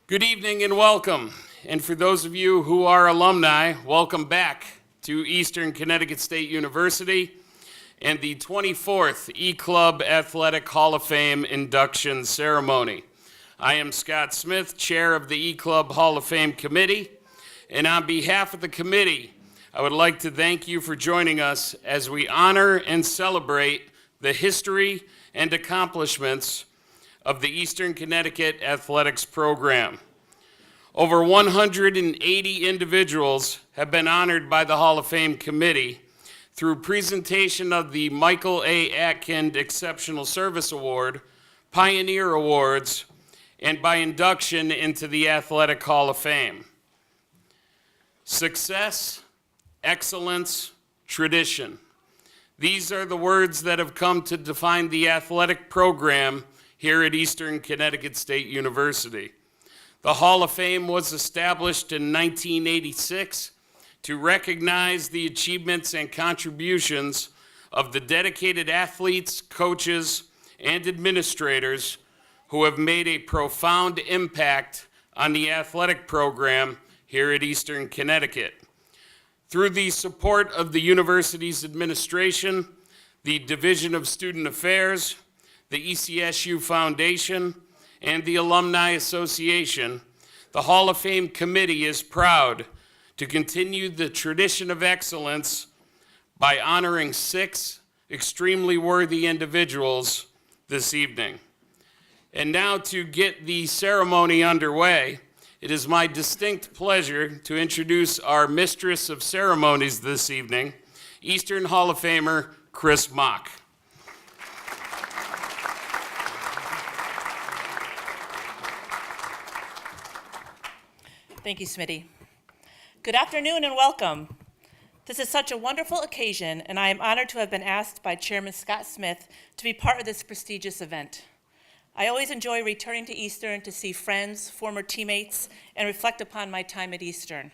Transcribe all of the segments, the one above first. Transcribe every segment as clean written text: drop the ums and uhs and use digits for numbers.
Good evening and welcome. And for those of you who are alumni, welcome back to Eastern Connecticut State University and the 24th E-Club Athletic Hall of Fame induction ceremony. I am Scott Smith, chair of the E-Club Hall of Fame Committee, and on behalf of the committee, I would like to thank you for joining us as we honor and celebrate the history and accomplishments of the Eastern Connecticut Athletics program. Over 180 individuals have been honored by the Hall of Fame Committee through presentation of the Michael A. Atkins Exceptional Service Award, Pioneer Awards, and by induction into the Athletic Hall of Fame. Success, excellence, tradition. These are the words that have come to define the athletic program here at Eastern Connecticut State University. The Hall of Fame was established in 1986 to recognize the achievements and contributions of the dedicated athletes, coaches, and administrators who have made a profound impact on the athletic program here at Eastern Connecticut. Through the support of the university's administration, the Division of Student Affairs, the ECSU Foundation, and the Alumni Association, the Hall of Fame Committee is proud to continue the tradition of excellence by honoring 6 extremely worthy individuals this evening. And now to get the ceremony underway, it is my distinct pleasure to introduce our Mistress of Ceremonies this evening, Eastern Hall of Famer Chris Mock. Thank you, Smitty. Good afternoon and welcome. This is such a wonderful occasion, and I am honored to have been asked by Chairman Scott Smith to be part of this prestigious event. I always enjoy returning to Eastern to see friends, former teammates, and reflect upon my time at Eastern,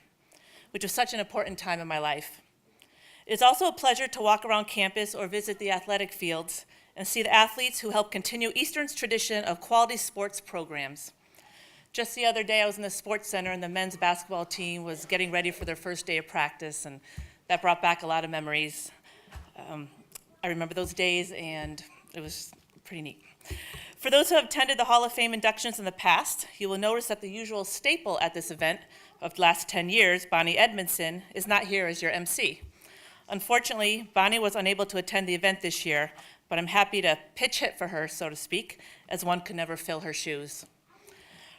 which was such an important time in my life. It is also a pleasure to walk around campus or visit the athletic fields and see the athletes who help continue Eastern's tradition of quality sports programs. Just the other day, I was in the sports center, and the men's basketball team was getting ready for their first day of practice, and that brought back a lot of memories. I remember those days, and it was pretty neat. For those who have attended the Hall of Fame inductions in the past, you will notice that the usual staple at this event of the last 10 years, Bonnie Edmondson, is not here as your MC. Unfortunately, Bonnie was unable to attend the event this year, but I'm happy to pitch hit for her, so to speak, as one could never fill her shoes.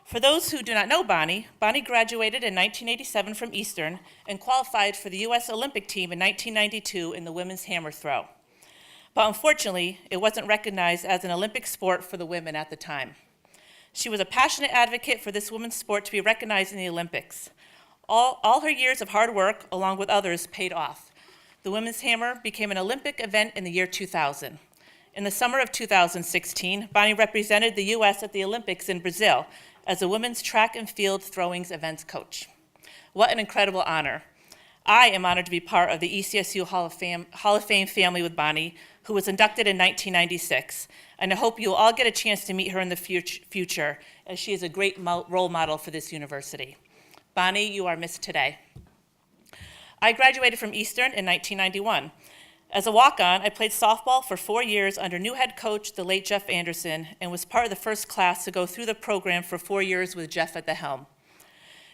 For those who do not know Bonnie, Bonnie graduated in 1987 from Eastern and qualified for the U.S. Olympic team in 1992 in the women's hammer throw. But unfortunately, it wasn't recognized as an Olympic sport for the women at the time. She was a passionate advocate for this women's sport to be recognized in the Olympics. All her years of hard work, along with others, paid off. The women's hammer became an Olympic event in the year 2000. In the summer of 2016, Bonnie represented the U.S. at the Olympics in Brazil as a women's track and field throwing events coach. What an incredible honor. I am honored to be part of the ECSU Hall of Fame family with Bonnie, who was inducted in 1996, and I hope you'll all get a chance to meet her in the future, as she is a great role model for this university. Bonnie, you are missed today. I graduated from Eastern in 1991. As a walk-on, I played softball for 4 years under new head coach, the late Jeff Anderson, and was part of the first class to go through the program for 4 years with Jeff at the helm.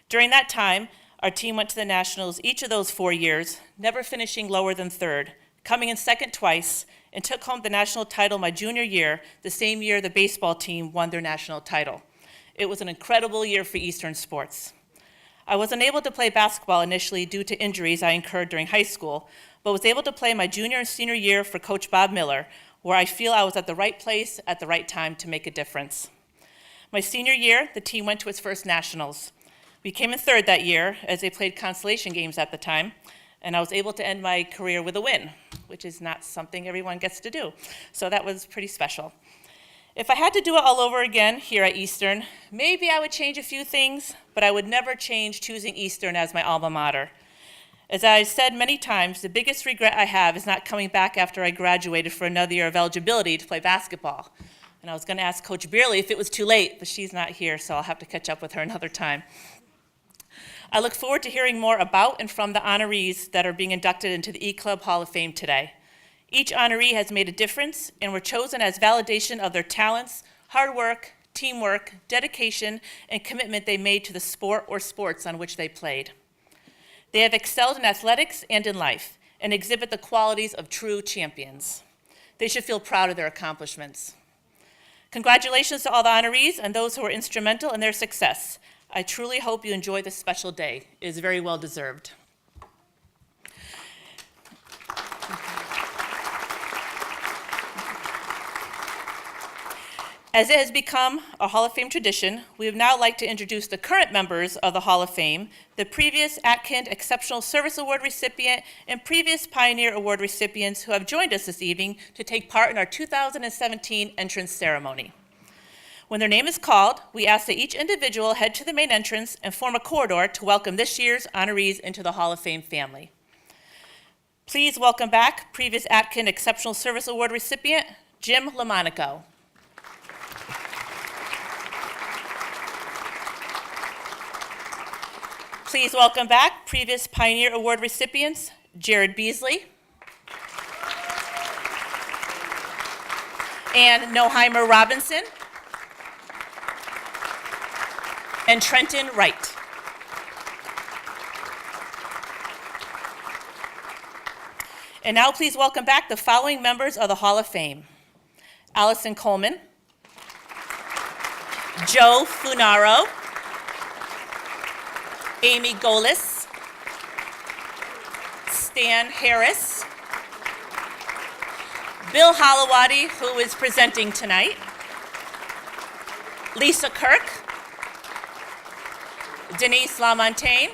During that time, our team went to the Nationals each of those 4 years, never finishing lower than third, coming in second twice, and took home the national title my junior year, the same year the baseball team won their national title. It was an incredible year for Eastern sports. I was unable to play basketball initially due to injuries I incurred during high school, but was able to play my junior and senior year for Coach Bob Miller, where I feel I was at the right place at the right time to make a difference. My senior year, the team went to its first nationals. We came in third that year, as they played consolation games at the time, and I was able to end my career with a win, which is not something everyone gets to do. So that was pretty special. If I had to do it all over again here at Eastern, maybe I would change a few things, but I would never change choosing Eastern as my alma mater. As I've said many times, the biggest regret I have is not coming back after I graduated for another year of eligibility to play basketball. And I was going to ask Coach Beerley if it was too late, but she's not here, so I'll have to catch up with her another time. I look forward to hearing more about and from the honorees that are being inducted into the E-Club Hall of Fame today. Each honoree has made a difference and were chosen as validation of their talents, hard work, teamwork, dedication, and commitment they made to the sport or sports on which they played. They have excelled in athletics and in life and exhibit the qualities of true champions. They should feel proud of their accomplishments. Congratulations to all the honorees and those who were instrumental in their success. I truly hope you enjoy this special day. It is very well deserved. As it has become a Hall of Fame tradition, we would now like to introduce the current members of the Hall of Fame, the previous Atkins Exceptional Service Award recipient and previous Pioneer Award recipients who have joined us this evening to take part in our 2017 entrance ceremony. When their name is called, we ask that each individual head to the main entrance and form a corridor to welcome this year's honorees into the Hall of Fame family. Please welcome back previous Atkins Exceptional Service Award recipient, Jim LaMonaco. Please welcome back previous Pioneer Award recipients, Jared Beasley and Noheimer Robinson and Trenton Wright. And now please welcome back the following members of the Hall of Fame: Allison Coleman, Joe Funaro, Amy Golis, Stan Harris, Bill Holowati, who is presenting tonight, Lisa Kirk, Denise LaMontagne,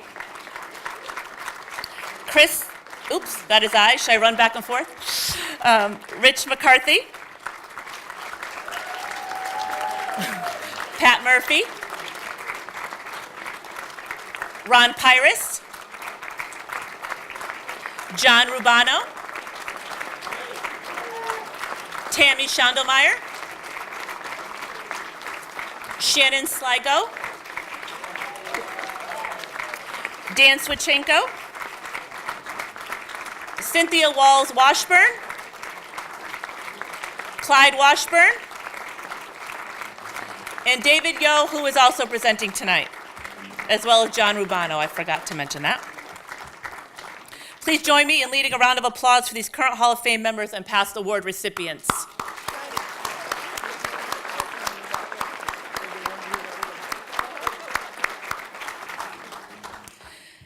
Chris, oops, that is I, should I run back and forth? Rich McCarthy, Pat Murphy, Ron Pyrus, John Rubano, Tammy Schondelmeyer, Shannon Sligo, Dan Swichenko, Cynthia Walls Washburn, Clyde Washburn, and David Yo, who is also presenting tonight, as well as John Rubano. I forgot to mention that. Please join me in leading a round of applause for these current Hall of Fame members and past award recipients.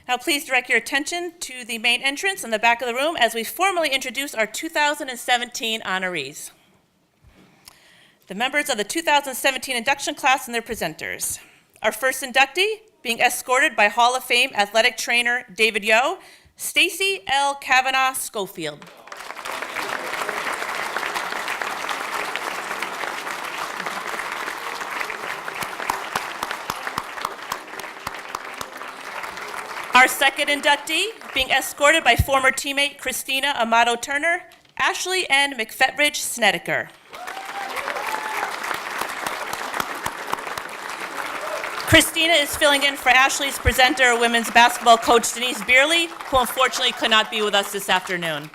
Now please direct your attention to the main entrance in the back of the room as we formally introduce our 2017 honorees. The members of the 2017 induction class and their presenters. Our first inductee, being escorted by Hall of Fame athletic trainer David Yo, Stacy L. Cavanaugh Scofield. Our second inductee, being escorted by former teammate Christina Amato Turner, Ashley N. McFetridge Snedeker. Christina is filling in for Ashley's presenter, women's basketball coach Denise Beerley, who unfortunately could not be with us this afternoon.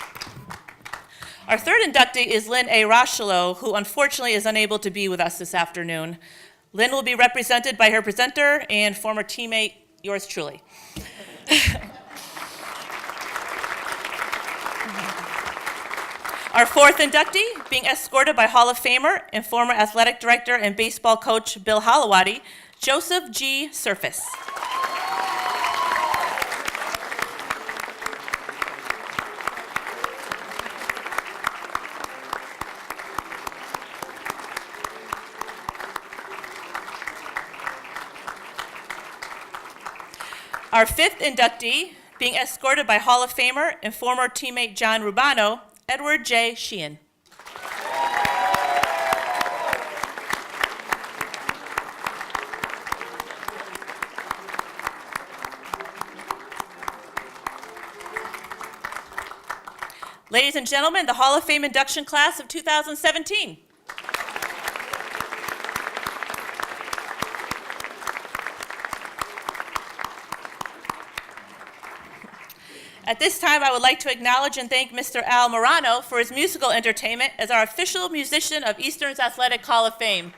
Our third inductee is Lynn A. Rocheleau, who unfortunately is unable to be with us this afternoon. Lynn will be represented by her presenter and former teammate, yours truly. Our fourth inductee, being escorted by Hall of Famer and former athletic director and baseball coach Bill Holowati, Joseph G. Surface. Our fifth inductee, being escorted by Hall of Famer and former teammate John Rubano, Edward J. Sheehan. Ladies and gentlemen, the Hall of Fame induction class of 2017. At this time, I would like to acknowledge and thank Mr. Al Morano for his musical entertainment as our official musician of Eastern's Athletic Hall of Fame.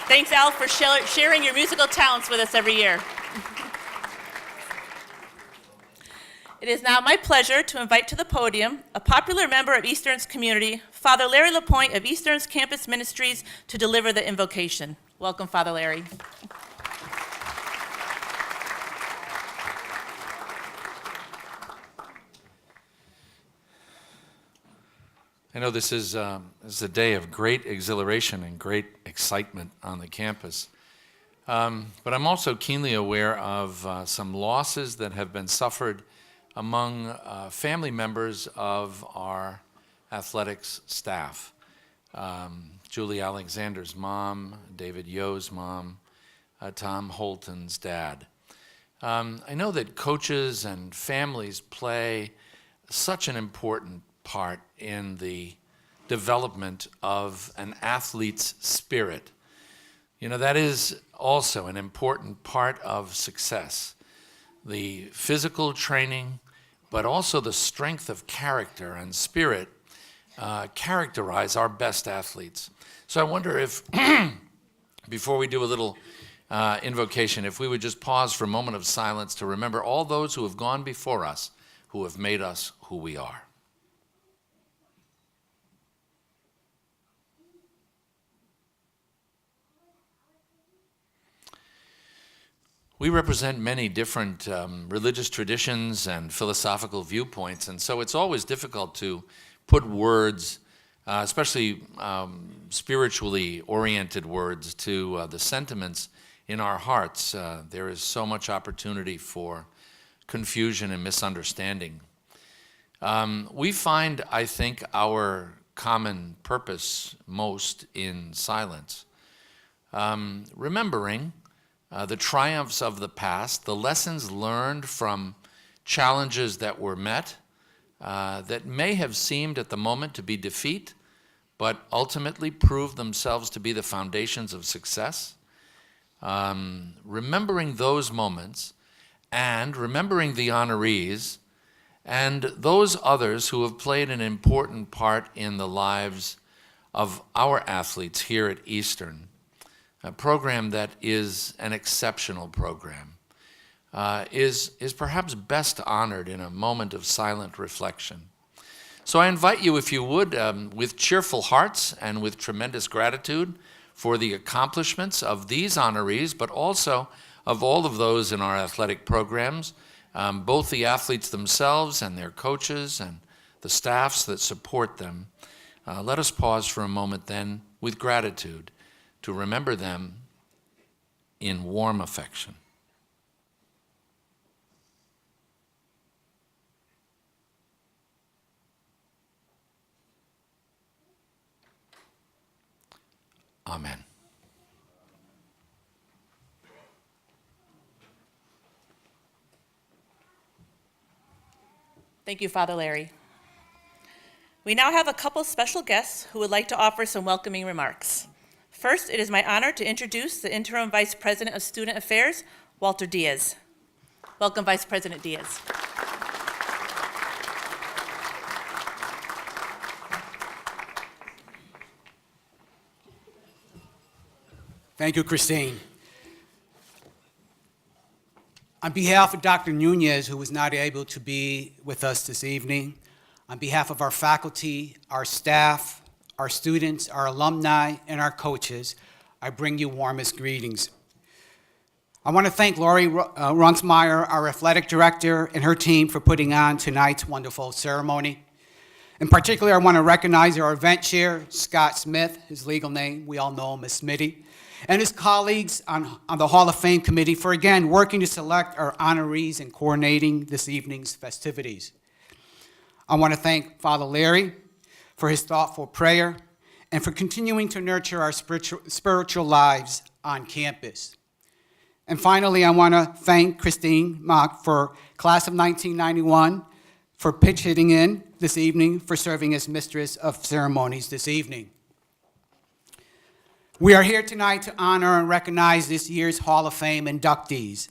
Thanks, Al, for sharing your musical talents with us every year. It is now my pleasure to invite to the podium a popular member of Eastern's community, Father Larry LaPointe of Eastern's Campus Ministries, to deliver the invocation. Welcome, Father Larry. I know this is a day of great exhilaration and great excitement on the campus, but I'm also keenly aware of some losses that have been suffered among family members of our athletics staff. Julie Alexander's mom, David Yo's mom, Tom Holton's dad. I know that coaches and families play such an important part in the development of an athlete's spirit. You know, that is also an important part of success. The physical training, but also the strength of character and spirit characterize our best athletes. So I wonder if, before we do a little invocation, if we would just pause for a moment of silence to remember all those who have gone before us, who have made us who we are. We represent many different religious traditions and philosophical viewpoints, and so it's always difficult to put words, especially spiritually oriented words, to the sentiments in our hearts. There is so much opportunity for confusion and misunderstanding. We find, I think, our common purpose most in silence. Remembering the triumphs of the past, the lessons learned from challenges that were met, that may have seemed at the moment to be defeat, but ultimately proved themselves to be the foundations of success. Remembering those moments and remembering the honorees and those others who have played an important part in the lives of our athletes here at Eastern. A program that is an exceptional program, is perhaps best honored in a moment of silent reflection. So I invite you, if you would, with cheerful hearts and with tremendous gratitude for the accomplishments of these honorees, but also of all of those in our athletic programs, both the athletes themselves and their coaches and the staffs that support them. Let us pause for a moment then with gratitude to remember them in warm affection. Amen. Thank you, Father Larry. We now have a couple special guests who would like to offer some welcoming remarks. First, it is my honor to introduce the Interim Vice President of Student Affairs, Walter Diaz. Welcome, Vice President Diaz. Thank you, Christine. On behalf of Dr. Nunez, who was not able to be with us this evening, on behalf of our faculty, our staff, our students, our alumni, and our coaches, I bring you warmest greetings. I want to thank Lori Runsmeyer, our athletic director, and her team for putting on tonight's wonderful ceremony. In particular, I want to recognize our event chair, Scott Smith, his legal name, we all know him as Smitty, and his colleagues on the Hall of Fame committee for, again, working to select our honorees and coordinating this evening's festivities. I want to thank Father Larry for his thoughtful prayer and for continuing to nurture our spiritual lives on campus. And finally, I want to thank Christine Mock for class of 1991 for pitch hitting in this evening, for serving as Mistress of Ceremonies this evening. We are here tonight to honor and recognize this year's Hall of Fame inductees.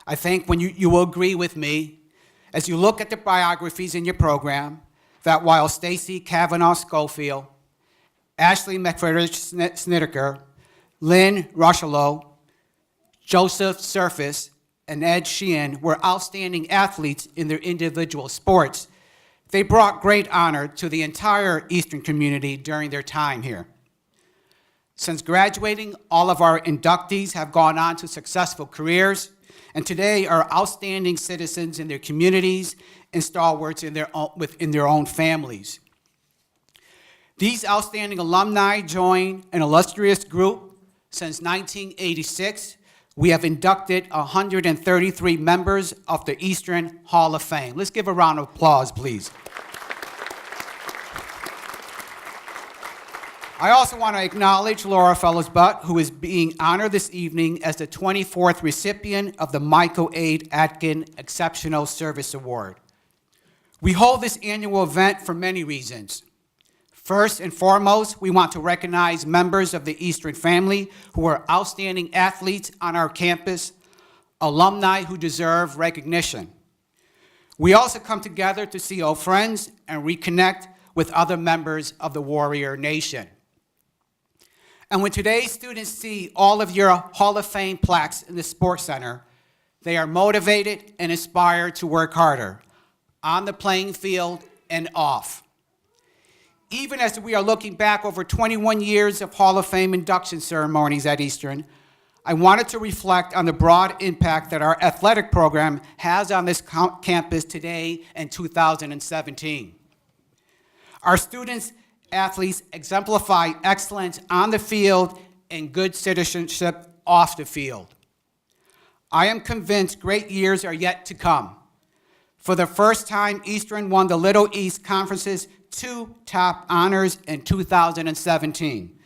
I think you will agree with me as you look at the biographies in your program, that while Stacy Cavanaugh Scofield, Ashley McFrederick Snedeker, Lynn Rochelow, Joseph Surface, and Ed Sheehan were outstanding athletes in their individual sports, they brought great honor to the entire Eastern community during their time here. Since graduating, all of our inductees have gone on to successful careers, and today are outstanding citizens in their communities and stalwarts within their own families. These outstanding alumni join an illustrious group. Since 1986, we have inducted 133 members of the Eastern Hall of Fame. Let's give a round of applause, please. I also want to acknowledge Laura Fellows-Butt, who is being honored this evening as the 24th recipient of the Michael A. Atkins Exceptional Service Award. We hold this annual event for many reasons. First and foremost, we want to recognize members of the Eastern family who are outstanding athletes on our campus, alumni who deserve recognition. We also come together to see old friends and reconnect with other members of the Warrior Nation. And when today's students see all of your Hall of Fame plaques in the Sports Center, they are motivated and inspired to work harder on the playing field and off. Even as we are looking back over 21 years of Hall of Fame induction ceremonies at Eastern, I wanted to reflect on the broad impact that our athletic program has on this campus today in 2017. Our students, athletes exemplify excellence on the field and good citizenship off the field. I am convinced great years are yet to come. For the first time, Eastern won the Little East Conference's 2 top honors in 2017,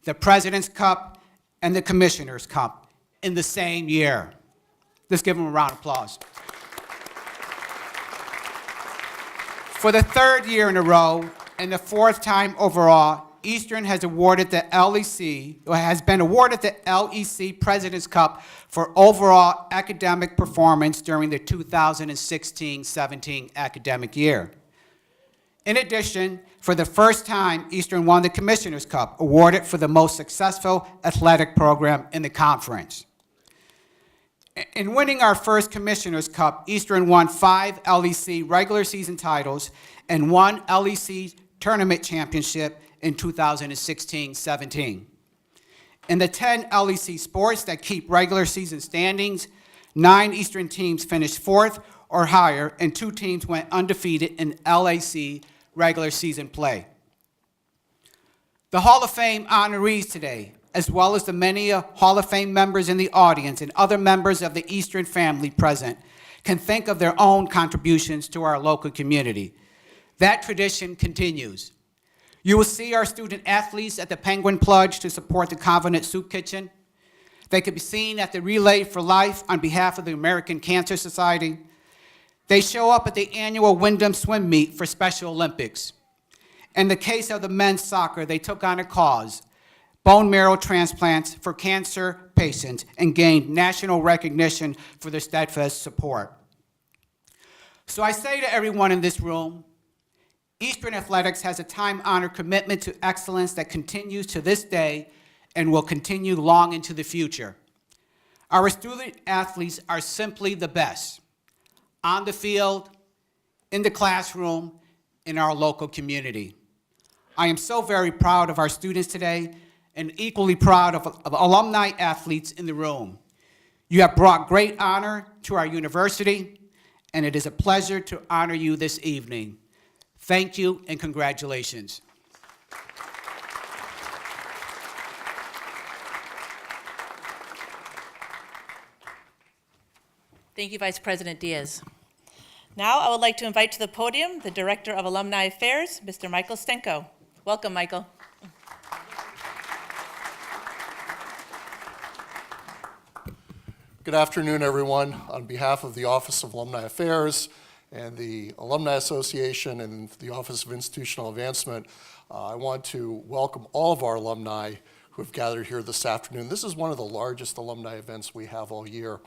the President's Cup and the Commissioner's Cup in the same year. Let's give them a round of applause. For the 3rd year in a row and the 4th time overall, Eastern has been awarded the LEC President's Cup for overall academic performance during the 2016-17 academic year. In addition, for the first time, Eastern won the Commissioner's Cup, awarded for the most successful athletic program in the conference. In winning our first Commissioner's Cup, Eastern won 5 LEC regular season titles and 1 LEC tournament championship in 2016-17. In the 10 LEC sports that keep regular season standings, 9 Eastern teams finished 4th or higher, and 2 teams went undefeated in LAC regular season play. The Hall of Fame honorees today, as well as the many Hall of Fame members in the audience and other members of the Eastern family present, can think of their own contributions to our local community. That tradition continues. You will see our student athletes at the Penguin Plunge to support the Cavanaugh Soup Kitchen. They can be seen at the Relay for Life on behalf of the American Cancer Society. They show up at the annual Wyndham Swim Meet for Special Olympics. In the case of the men's soccer, they took on a cause, bone marrow transplants for cancer patients, and gained national recognition for their steadfast support. So I say to everyone in this room, Eastern Athletics has a time-honored commitment to excellence that continues to this day and will continue long into the future. Our student athletes are simply the best, on the field, in the classroom, in our local community. I am so very proud of our students today and equally proud of alumni athletes in the room. You have brought great honor to our university, and it is a pleasure to honor you this evening. Thank you and congratulations. Thank you, Vice President Diaz. Now I would like to invite to the podium the Director of Alumni Affairs, Mr. Michael Stenko. Welcome, Michael. Good afternoon, everyone. On behalf of the Office of Alumni Affairs and the Alumni Association and the Office of Institutional Advancement, I want to welcome all of our alumni who have gathered here this afternoon. This is one of the largest alumni events we have all year.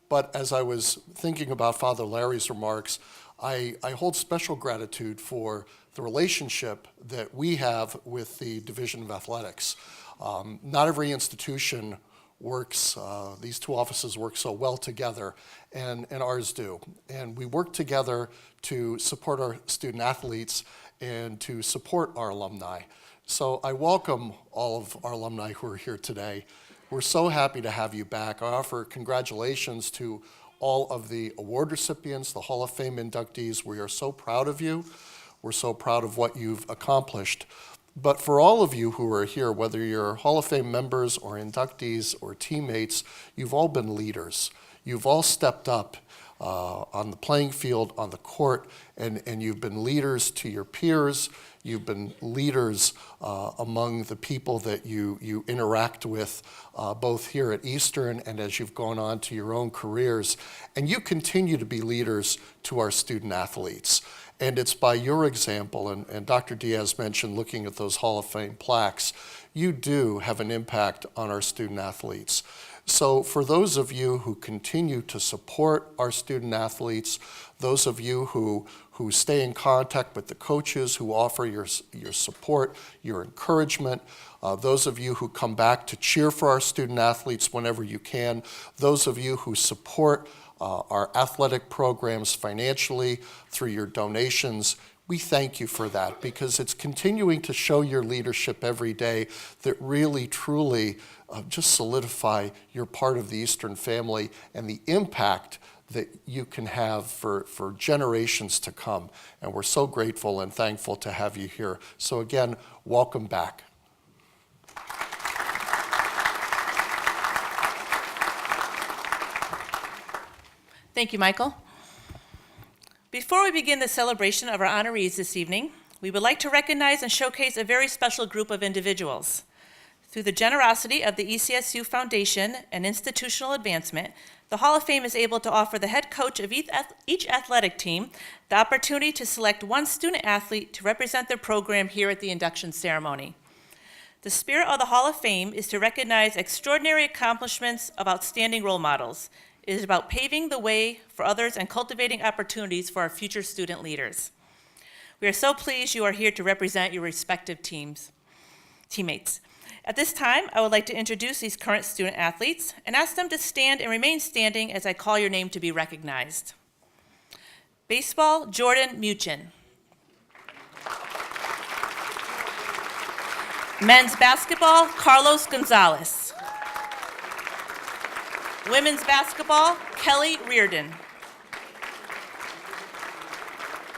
But as I was thinking about Father Larry's remarks, I hold special gratitude for the relationship that we have with the Division of Athletics. Not every institution works, these two offices work so well together, and ours do. And we work together to support our student athletes and to support our alumni. So I welcome all of our alumni who are here today. We're so happy to have you back. I offer congratulations to all of the award recipients, the Hall of Fame inductees. We are so proud of you. We're so proud of what you've accomplished. But for all of you who are here, whether you're Hall of Fame members or inductees or teammates, you've all been leaders. You've all stepped up on the playing field, on the court, and you've been leaders to your peers. You've been leaders among the people that you interact with, both here at Eastern and as you've gone on to your own careers. And you continue to be leaders to our student athletes. And it's by your example, and Dr. Diaz mentioned looking at those Hall of Fame plaques, you do have an impact on our student athletes. So for those of you who continue to support our student athletes, those of you who stay in contact with the coaches, who offer your support, your encouragement, those of you who come back to cheer for our student athletes whenever you can, those of you who support our athletic programs financially through your donations, we thank you for that, because it's continuing to show your leadership every day that really, truly just solidify you're part of the Eastern family and the impact that you can have for generations to come. And we're so grateful and thankful to have you here. So again, welcome back. Thank you, Michael. Before we begin the celebration of our honorees this evening, we would like to recognize and showcase a very special group of individuals. Through the generosity of the ECSU Foundation and institutional advancement, the Hall of Fame is able to offer the head coach of each athletic team the opportunity to select one student athlete to represent their program here at the induction ceremony. The spirit of the Hall of Fame is to recognize extraordinary accomplishments of outstanding role models. It is about paving the way for others and cultivating opportunities for our future student leaders. We are so pleased you are here to represent your respective teammates. At this time, I would like to introduce these current student athletes and ask them to stand and remain standing as I call your name to be recognized. Baseball, Jordan Muchin. Men's basketball, Carlos Gonzalez. Women's basketball, Kelly Reardon.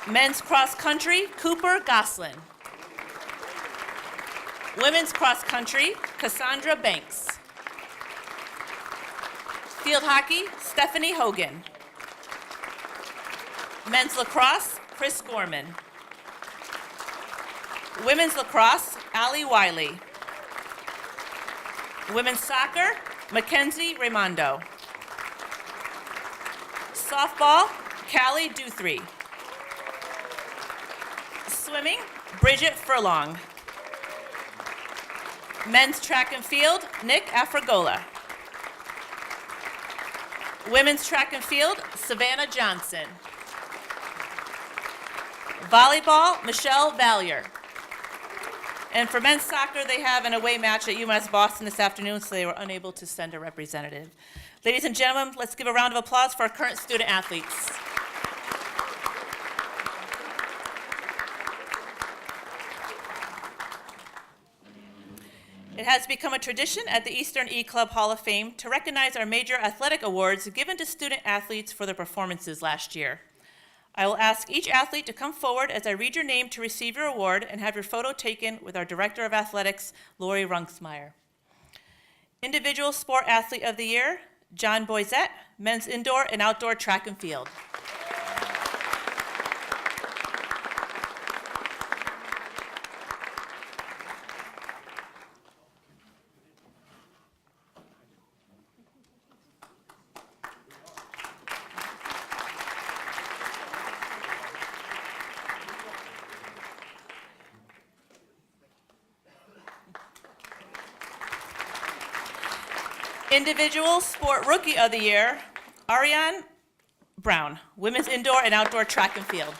Men's cross country, Cooper Goslin. Women's cross country, Cassandra Banks. Field hockey, Stephanie Hogan. Men's lacrosse, Chris Gorman. Women's lacrosse, Allie Wiley. Women's soccer, Mackenzie Raimondo. Softball, Callie Duthry. Swimming, Bridget Furlong. Men's track and field, Nick Afragola. Women's track and field, Savannah Johnson. Volleyball, Michelle Valier. And for men's soccer, they have an away match at UMass Boston this afternoon, so they were unable to send a representative. Ladies and gentlemen, let's give a round of applause for our current student athletes. It has become a tradition at the Eastern E-Club Hall of Fame to recognize our major athletic awards given to student athletes for their performances last year. I will ask each athlete to come forward as I read your name to receive your award and have your photo taken with our Director of Athletics, Lori Runksmeyer. Individual Sport Athlete of the Year, John Boisette, Men's Indoor and Outdoor Track and Field. Individual Sport Rookie of the Year, Ariane Brown, women's indoor and outdoor track and field.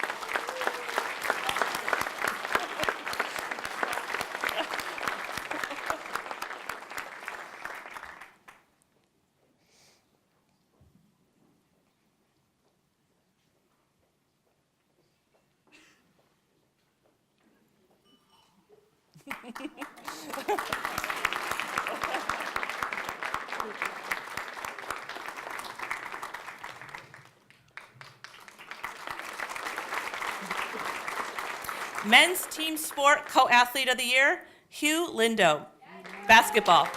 Men's team sport co-athlete of the year, Hugh Lindo, basketball.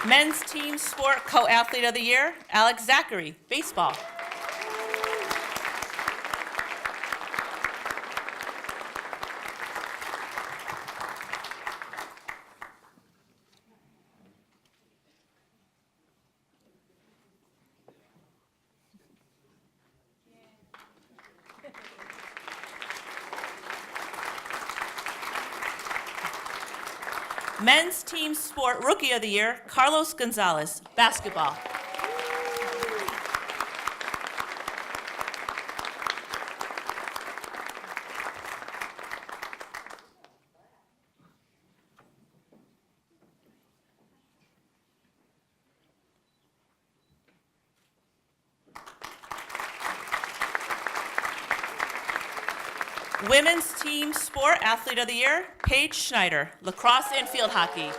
Men's team sport co-athlete of the year, Alex Zachary, baseball. Men's team sport rookie of the year, Carlos Gonzalez, basketball. Women's team sport athlete of the year, Paige Schneider, lacrosse and field hockey.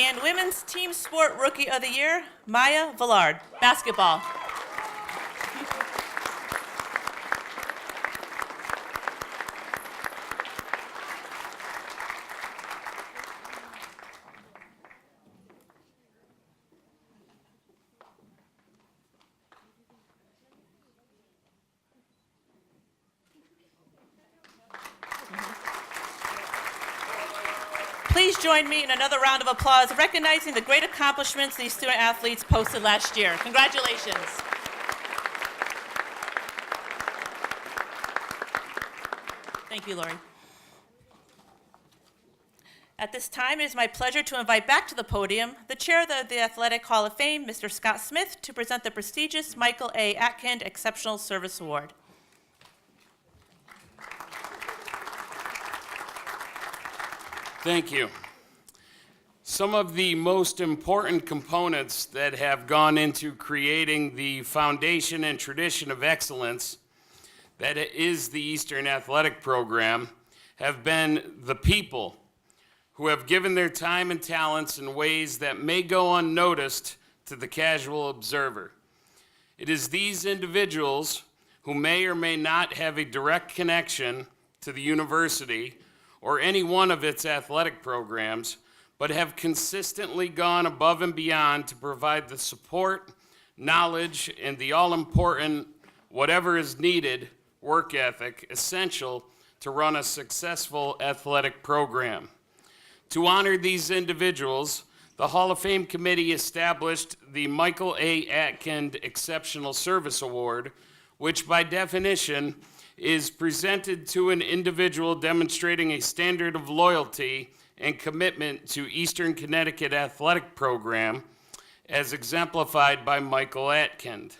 And women's team sport rookie of the year, Maya Villard, basketball. Please join me in another round of applause recognizing the great accomplishments these student athletes posted last year. Congratulations. Thank you, Lori. At this time, it is my pleasure to invite back to the podium the chair of the Athletic Hall of Fame, Mr. Scott Smith, to present the prestigious Michael A. Atkins Exceptional Service Award. Thank you. Some of the most important components that have gone into creating the foundation and tradition of excellence that is the Eastern Athletic Program have been the people who have given their time and talents in ways that may go unnoticed to the casual observer. It is these individuals who may or may not have a direct connection to the university or any one of its athletic programs, but have consistently gone above and beyond to provide the support, knowledge, and the all-important, whatever is needed, work ethic essential to run a successful athletic program. To honor these individuals, the Hall of Fame Committee established the Michael A. Atkins Exceptional Service Award, which by definition is presented to an individual demonstrating a standard of loyalty and commitment to Eastern Connecticut Athletic Program as exemplified by Michael Atkins.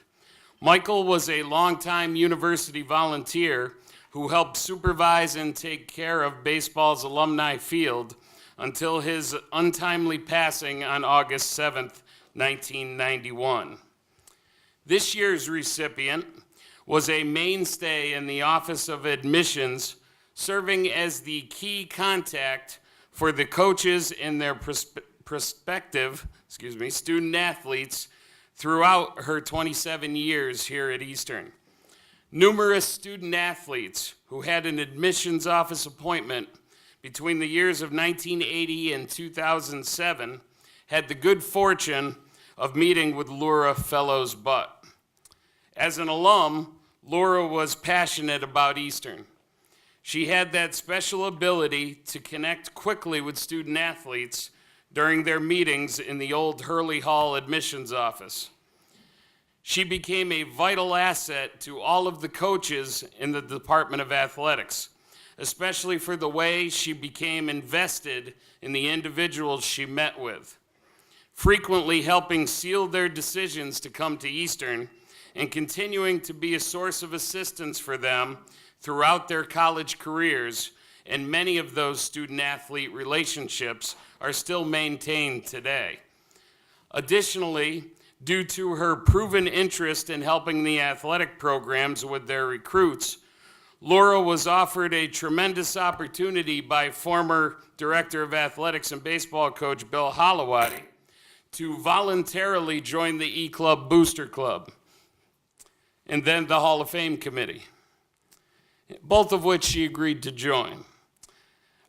Michael was a longtime university volunteer who helped supervise and take care of baseball's Alumni field until his untimely passing on August 7th, 1991. This year's recipient was a mainstay in the Office of Admissions, serving as the key contact for the coaches and their prospective student athletes throughout her 27 years here at Eastern. Numerous student athletes who had an admissions office appointment between the years of 1980 and 2007 had the good fortune of meeting with Laura Fellows Butt. As an alum, Laura was passionate about Eastern. She had that special ability to connect quickly with student athletes during their meetings in the old Hurley Hall admissions office. She became a vital asset to all of the coaches in the Department of Athletics, especially for the way she became invested in the individuals she met with, frequently helping seal their decisions to come to Eastern and continuing to be a source of assistance for them throughout their college careers, and many of those student-athlete relationships are still maintained today. Additionally, due to her proven interest in helping the athletic programs with their recruits, Laura was offered a tremendous opportunity by former Director of Athletics and baseball coach Bill Holloway to voluntarily join the E-Club Booster Club and then the Hall of Fame Committee, both of which she agreed to join.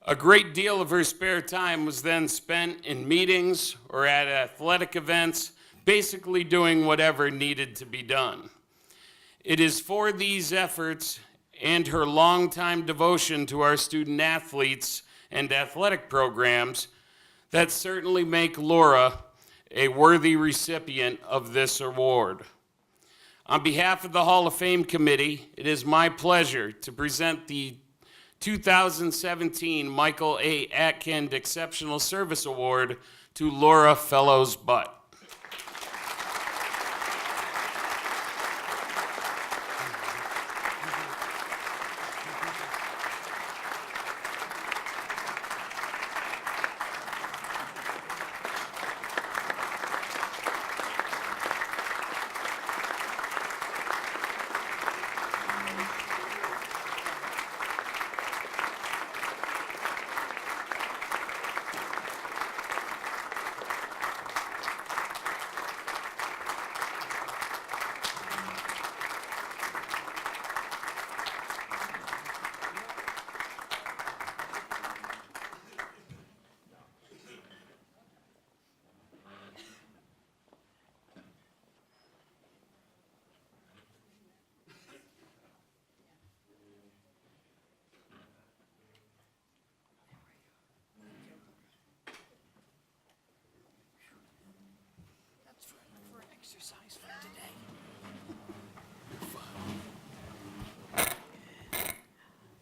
A great deal of her spare time was then spent in meetings or at athletic events, basically doing whatever needed to be done. It is for these efforts and her longtime devotion to our student athletes and athletic programs that certainly make Laura a worthy recipient of this award. On behalf of the Hall of Fame Committee, it is my pleasure to present the 2017 Michael A. Atkins Exceptional Service Award to Laura Fellows Butt.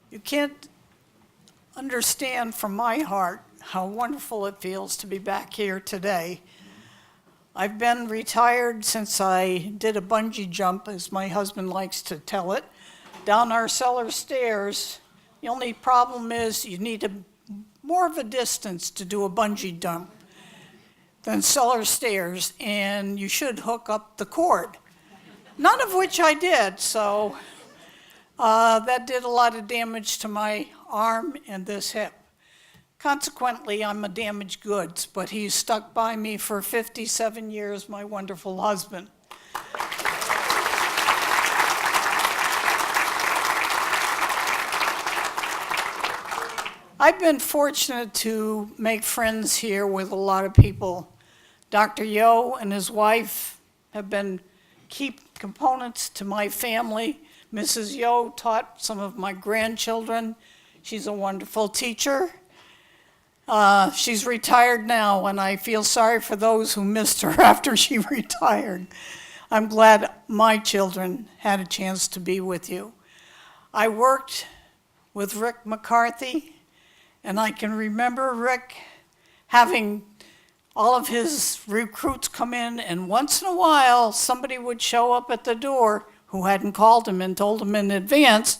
You can't understand from my heart how wonderful it feels to be back here today. I've been retired since I did a bungee jump, as my husband likes to tell it, down our cellar stairs. The only problem is you need more of a distance to do a bungee jump than cellar stairs, and you should hook up the cord. None of which I did, so that did a lot of damage to my arm and this hip. Consequently, I'm a damaged goods, but he's stuck by me for 57 years, my wonderful husband. I've been fortunate to make friends here with a lot of people. Dr. Yo and his wife have been key components to my family. Mrs. Yo taught some of my grandchildren. She's a wonderful teacher. She's retired now, and I feel sorry for those who missed her after she retired. I'm glad my children had a chance to be with you. I worked with Rick McCarthy, and I can remember Rick having all of his recruits come in, and once in a while, somebody would show up at the door who hadn't called him and told him in advance.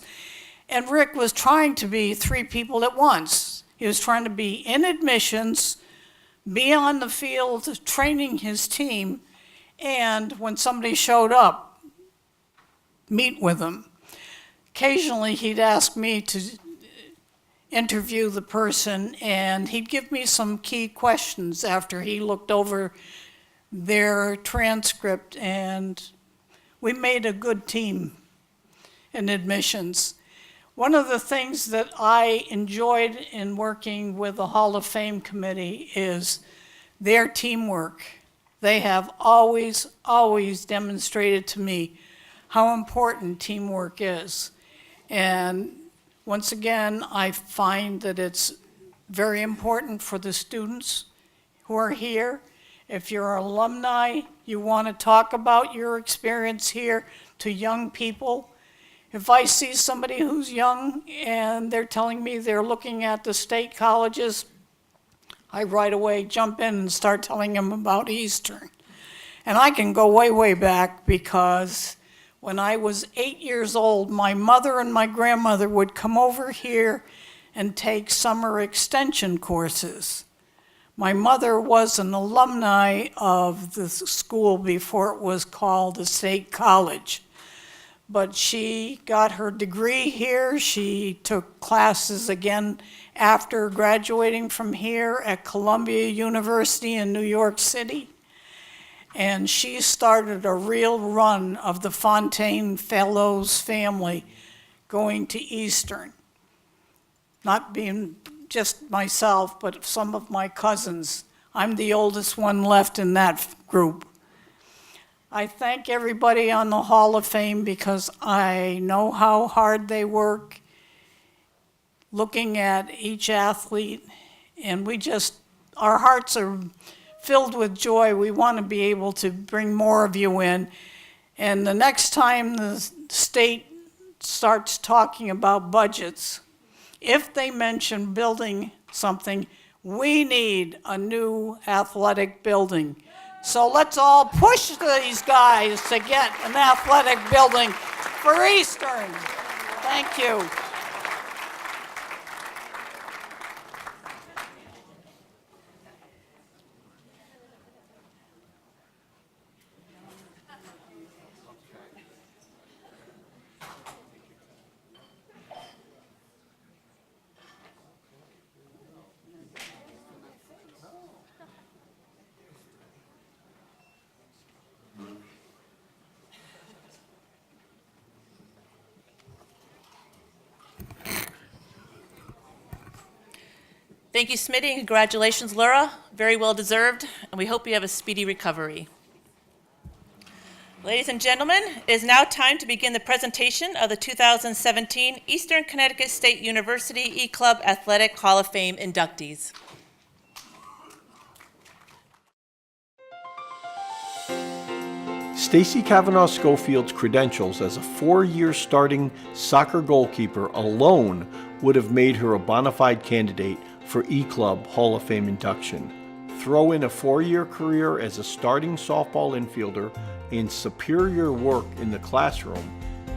And Rick was trying to be 3 people at once. He was trying to be in admissions, be on the field training his team, and when somebody showed up, meet with them. Occasionally, he'd ask me to interview the person, and he'd give me some key questions after he looked over their transcript, and we made a good team in admissions. One of the things that I enjoyed in working with the Hall of Fame committee is their teamwork. They have always demonstrated to me how important teamwork is. And once again, I find that it's very important for the students who are here. If you're alumni, you want to talk about your experience here to young people. If I see somebody who's young and they're telling me they're looking at the state colleges, I right away jump in and start telling them about Eastern. And I can go way back, because when I was 8 years old, my mother and my grandmother would come over here and take summer extension courses. My mother was an alumni of the school before it was called the State College. But she got her degree here. She took classes again after graduating from here at Columbia University in New York City. And she started a real run of the Fontaine Fellows family going to Eastern. Not being just myself, but some of my cousins. I'm the oldest one left in that group. I thank everybody on the Hall of Fame because I know how hard they work looking at each athlete, and our hearts are filled with joy. We want to be able to bring more of you in. And the next time the state starts talking about budgets, if they mention building something, we need a new athletic building. So let's all push these guys to get an athletic building for Eastern. Thank you. Thank you, Smitty, and congratulations, Laura. Very well deserved, and we hope you have a speedy recovery. Ladies and gentlemen, it is now time to begin the presentation of the 2017 Eastern Connecticut State University E-Club Athletic Hall of Fame inductees. Stacy Cavanaugh Scofield's credentials as a 4-year starting soccer goalkeeper alone would have made her a bona fide candidate for E-Club Hall of Fame induction. Throw in a 4-year career as a starting softball infielder and superior work in the classroom,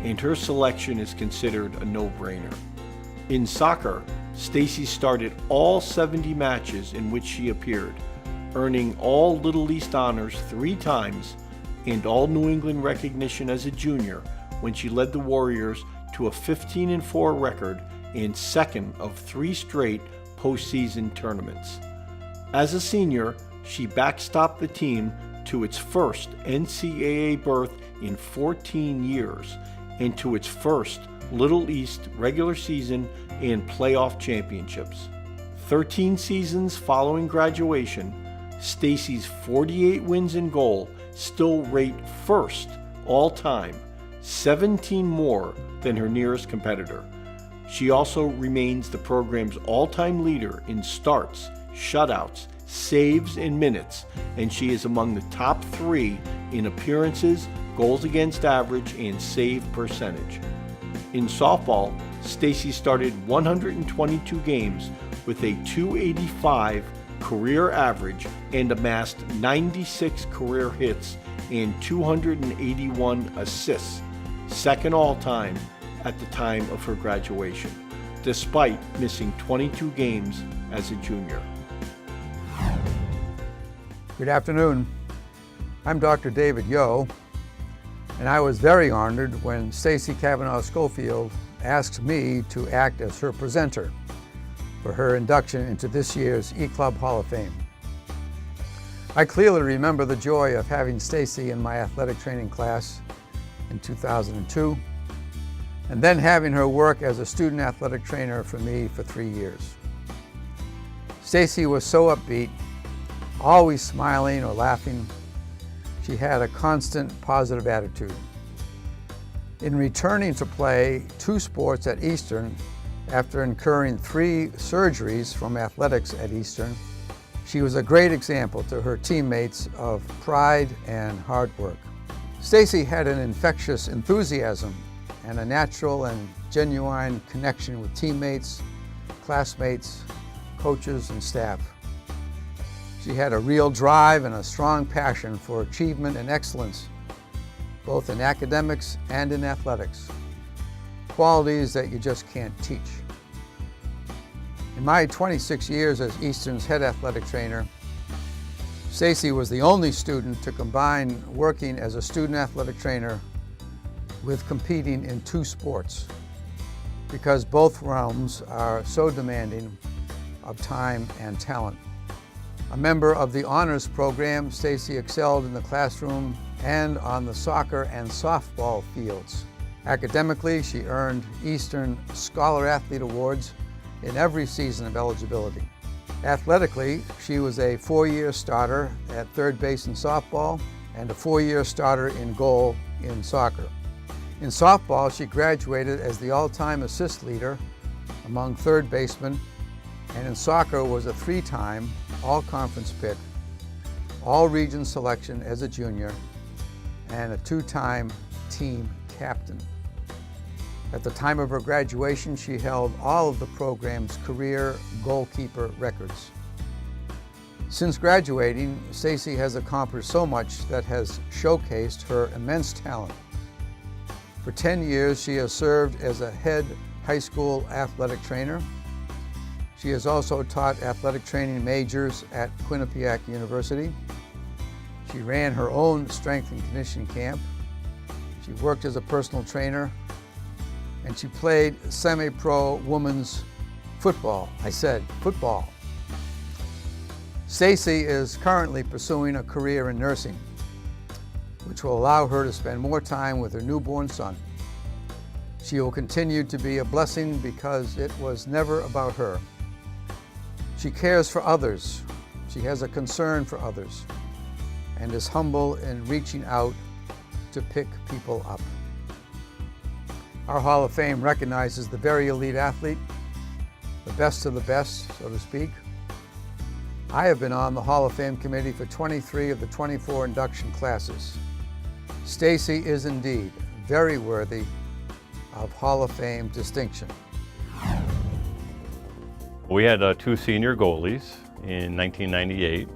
and her selection is considered a no-brainer. In soccer, Stacy started all 70 matches in which she appeared, earning all Little East honors 3 times and all New England recognition as a junior when she led the Warriors to a 15-4 record and second of 3 straight postseason tournaments. As a senior, she backstopped the team to its first NCAA berth in 14 years and to its first Little East regular season and playoff championships. 13 seasons following graduation, Stacy's 48 wins in goal still rate first all time, 17 more than her nearest competitor. She also remains the program's all-time leader in starts, shutouts, saves, and minutes, and she is among the top 3 in appearances, goals against average, and save percentage. In softball, Stacy started 122 games with a .285 career average and amassed 96 career hits and 281 assists, second all-time at the time of her graduation, despite missing 22 games as a junior. Good afternoon. I'm Dr. David Yo, and I was very honored when Stacy Cavanaugh Schofield asked me to act as her presenter for her induction into this year's E-Club Hall of Fame. I clearly remember the joy of having Stacy in my athletic training class in 2002, and then having her work as a student athletic trainer for me for 3 years. Stacy was so upbeat, always smiling or laughing. She had a constant positive attitude. In returning to play 2 sports at Eastern, after incurring 3 surgeries from athletics at Eastern, she was a great example to her teammates of pride and hard work. Stacy had an infectious enthusiasm and a natural and genuine connection with teammates, classmates, coaches, and staff. She had a real drive and a strong passion for achievement and excellence, both in academics and in athletics, qualities that you just can't teach. In my 26 years as Eastern's head athletic trainer, Stacy was the only student to combine working as a student athletic trainer with competing in 2 sports, because both realms are so demanding of time and talent. A member of the honors program, Stacy excelled in the classroom and on the soccer and softball fields. Academically, she earned Eastern Scholar Athlete Awards in every season of eligibility. Athletically, she was a 4-year starter at third base in softball and a 4-year starter in goal in soccer. In softball, she graduated as the all-time assist leader among third basemen, and in soccer was a 3-time all-conference pick, all-region selection as a junior, and a 2-time team captain. At the time of her graduation, she held all of the program's career goalkeeper records. Since graduating, Stacy has accomplished so much that has showcased her immense talent. For 10 years, she has served as a head high school athletic trainer. She has also taught athletic training majors at Quinnipiac University. She ran her own strength and conditioning camp. She worked as a personal trainer, and she played semi-pro women's football. I said football. Stacy is currently pursuing a career in nursing, which will allow her to spend more time with her newborn son. She will continue to be a blessing because it was never about her. She cares for others. She has a concern for others and is humble in reaching out to pick people up. Our Hall of Fame recognizes the very elite athlete, the best of the best, so to speak. I have been on the Hall of Fame committee for 23 of the 24 induction classes. Stacy is indeed very worthy of Hall of Fame distinction. We had 2 senior goalies in 1998,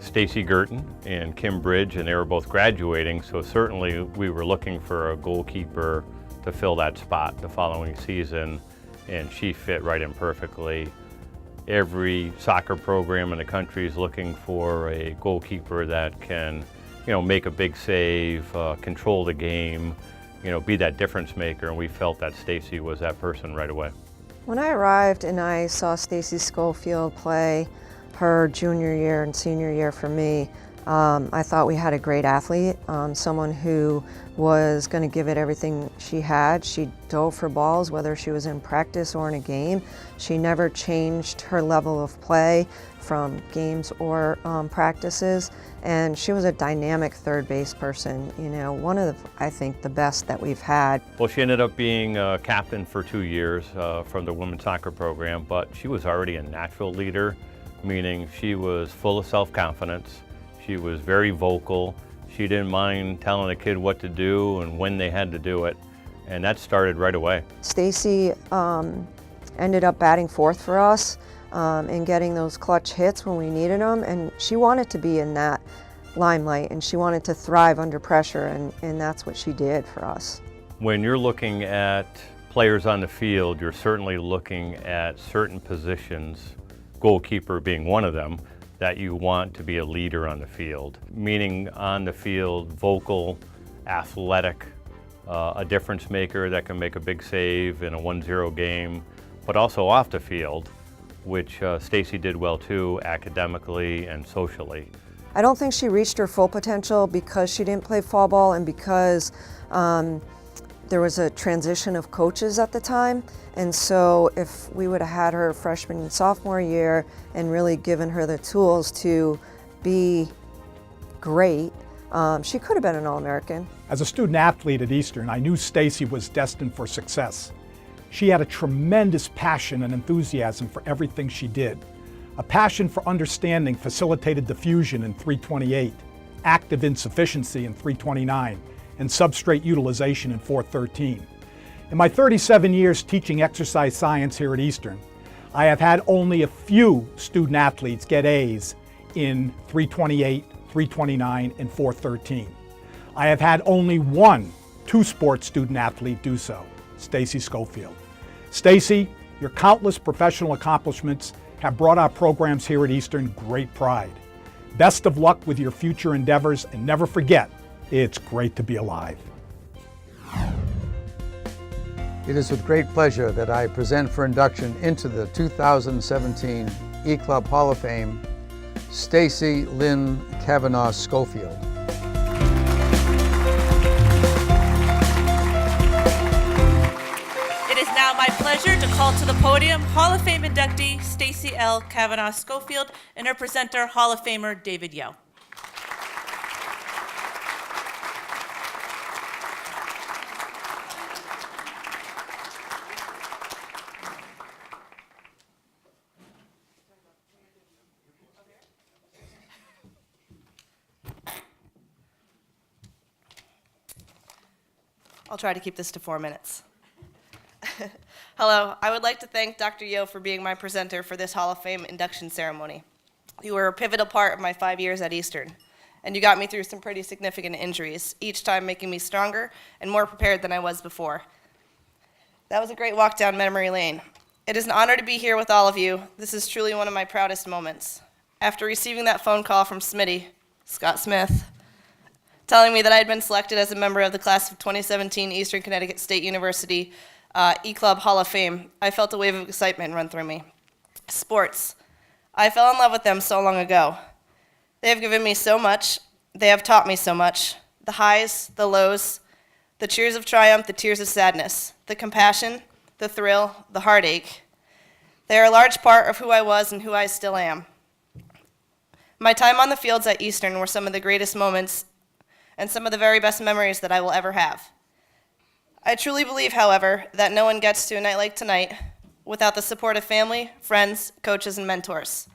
Stacy Girton and Kim Bridge, and they were both graduating, so certainly we were looking for a goalkeeper to fill that spot the following season, and she fit right in perfectly. Every soccer program in the country is looking for a goalkeeper that can, make a big save, control the game, be that difference maker, and we felt that Stacy was that person right away. When I arrived and I saw Stacy Schofield play her junior year and senior year for me, I thought we had a great athlete, someone who was going to give it everything she had. She dove for balls, whether she was in practice or in a game. She never changed her level of play from games or practices, and she was a dynamic third base person, one of I think the best that we've had. Well, she ended up being captain for 2 years from the women's soccer program, but she was already a natural leader, meaning she was full of self-confidence. She was very vocal. She didn't mind telling a kid what to do and when they had to do it, and that started right away. Stacy ended up batting fourth for us and getting those clutch hits when we needed them, and she wanted to be in that limelight, and she wanted to thrive under pressure, and that's what she did for us. When you're looking at players on the field, you're certainly looking at certain positions, goalkeeper being one of them, that you want to be a leader on the field, meaning on the field, vocal, athletic, a difference maker that can make a big save in a 1-0 game, but also off the field, which Stacy did well too, academically and socially. I don't think she reached her full potential because she didn't play fall ball and because there was a transition of coaches at the time. And so if we would have had her freshman and sophomore year and really given her the tools to be great, she could have been an All-American. As a student athlete at Eastern, I knew Stacy was destined for success. She had a tremendous passion and enthusiasm for everything she did. A passion for understanding facilitated diffusion in 328, active insufficiency in 329, and substrate utilization in 413. In my 37 years teaching exercise science here at Eastern, I have had only a few student athletes get A's in 328, 329, and 413. I have had only one two-sport student athlete do so, Stacy Schofield. Stacy, your countless professional accomplishments have brought our programs here at Eastern great pride. Best of luck with your future endeavors, and never forget, it's great to be alive. It is with great pleasure that I present for induction into the 2017 E-Club Hall of Fame, Stacy Lynn Cavanaugh Schofield. It is now my pleasure to call to the podium Hall of Fame inductee Stacy L. Cavanaugh Schofield and her presenter, Hall of Famer David Yo. I'll try to keep this to 4 minutes. Hello, I would like to thank Dr. Yo for being my presenter for this Hall of Fame induction ceremony. You were a pivotal part of my 5 years at Eastern, and you got me through some pretty significant injuries, each time making me stronger and more prepared than I was before. That was a great walk down memory lane. It is an honor to be here with all of you. This is truly one of my proudest moments. After receiving that phone call from Smitty, Scott Smith, telling me that I had been selected as a member of the class of 2017 Eastern Connecticut State University E-Club Hall of Fame, I felt a wave of excitement run through me. Sports. I fell in love with them so long ago. They have given me so much. They have taught me so much. The highs, the lows, the cheers of triumph, the tears of sadness, the compassion, the thrill, the heartache. They are a large part of who I was and who I still am. My time on the fields at Eastern were some of the greatest moments and some of the very best memories that I will ever have. I truly believe, however, that no one gets to a night like tonight without the support of family, friends, coaches, and mentors.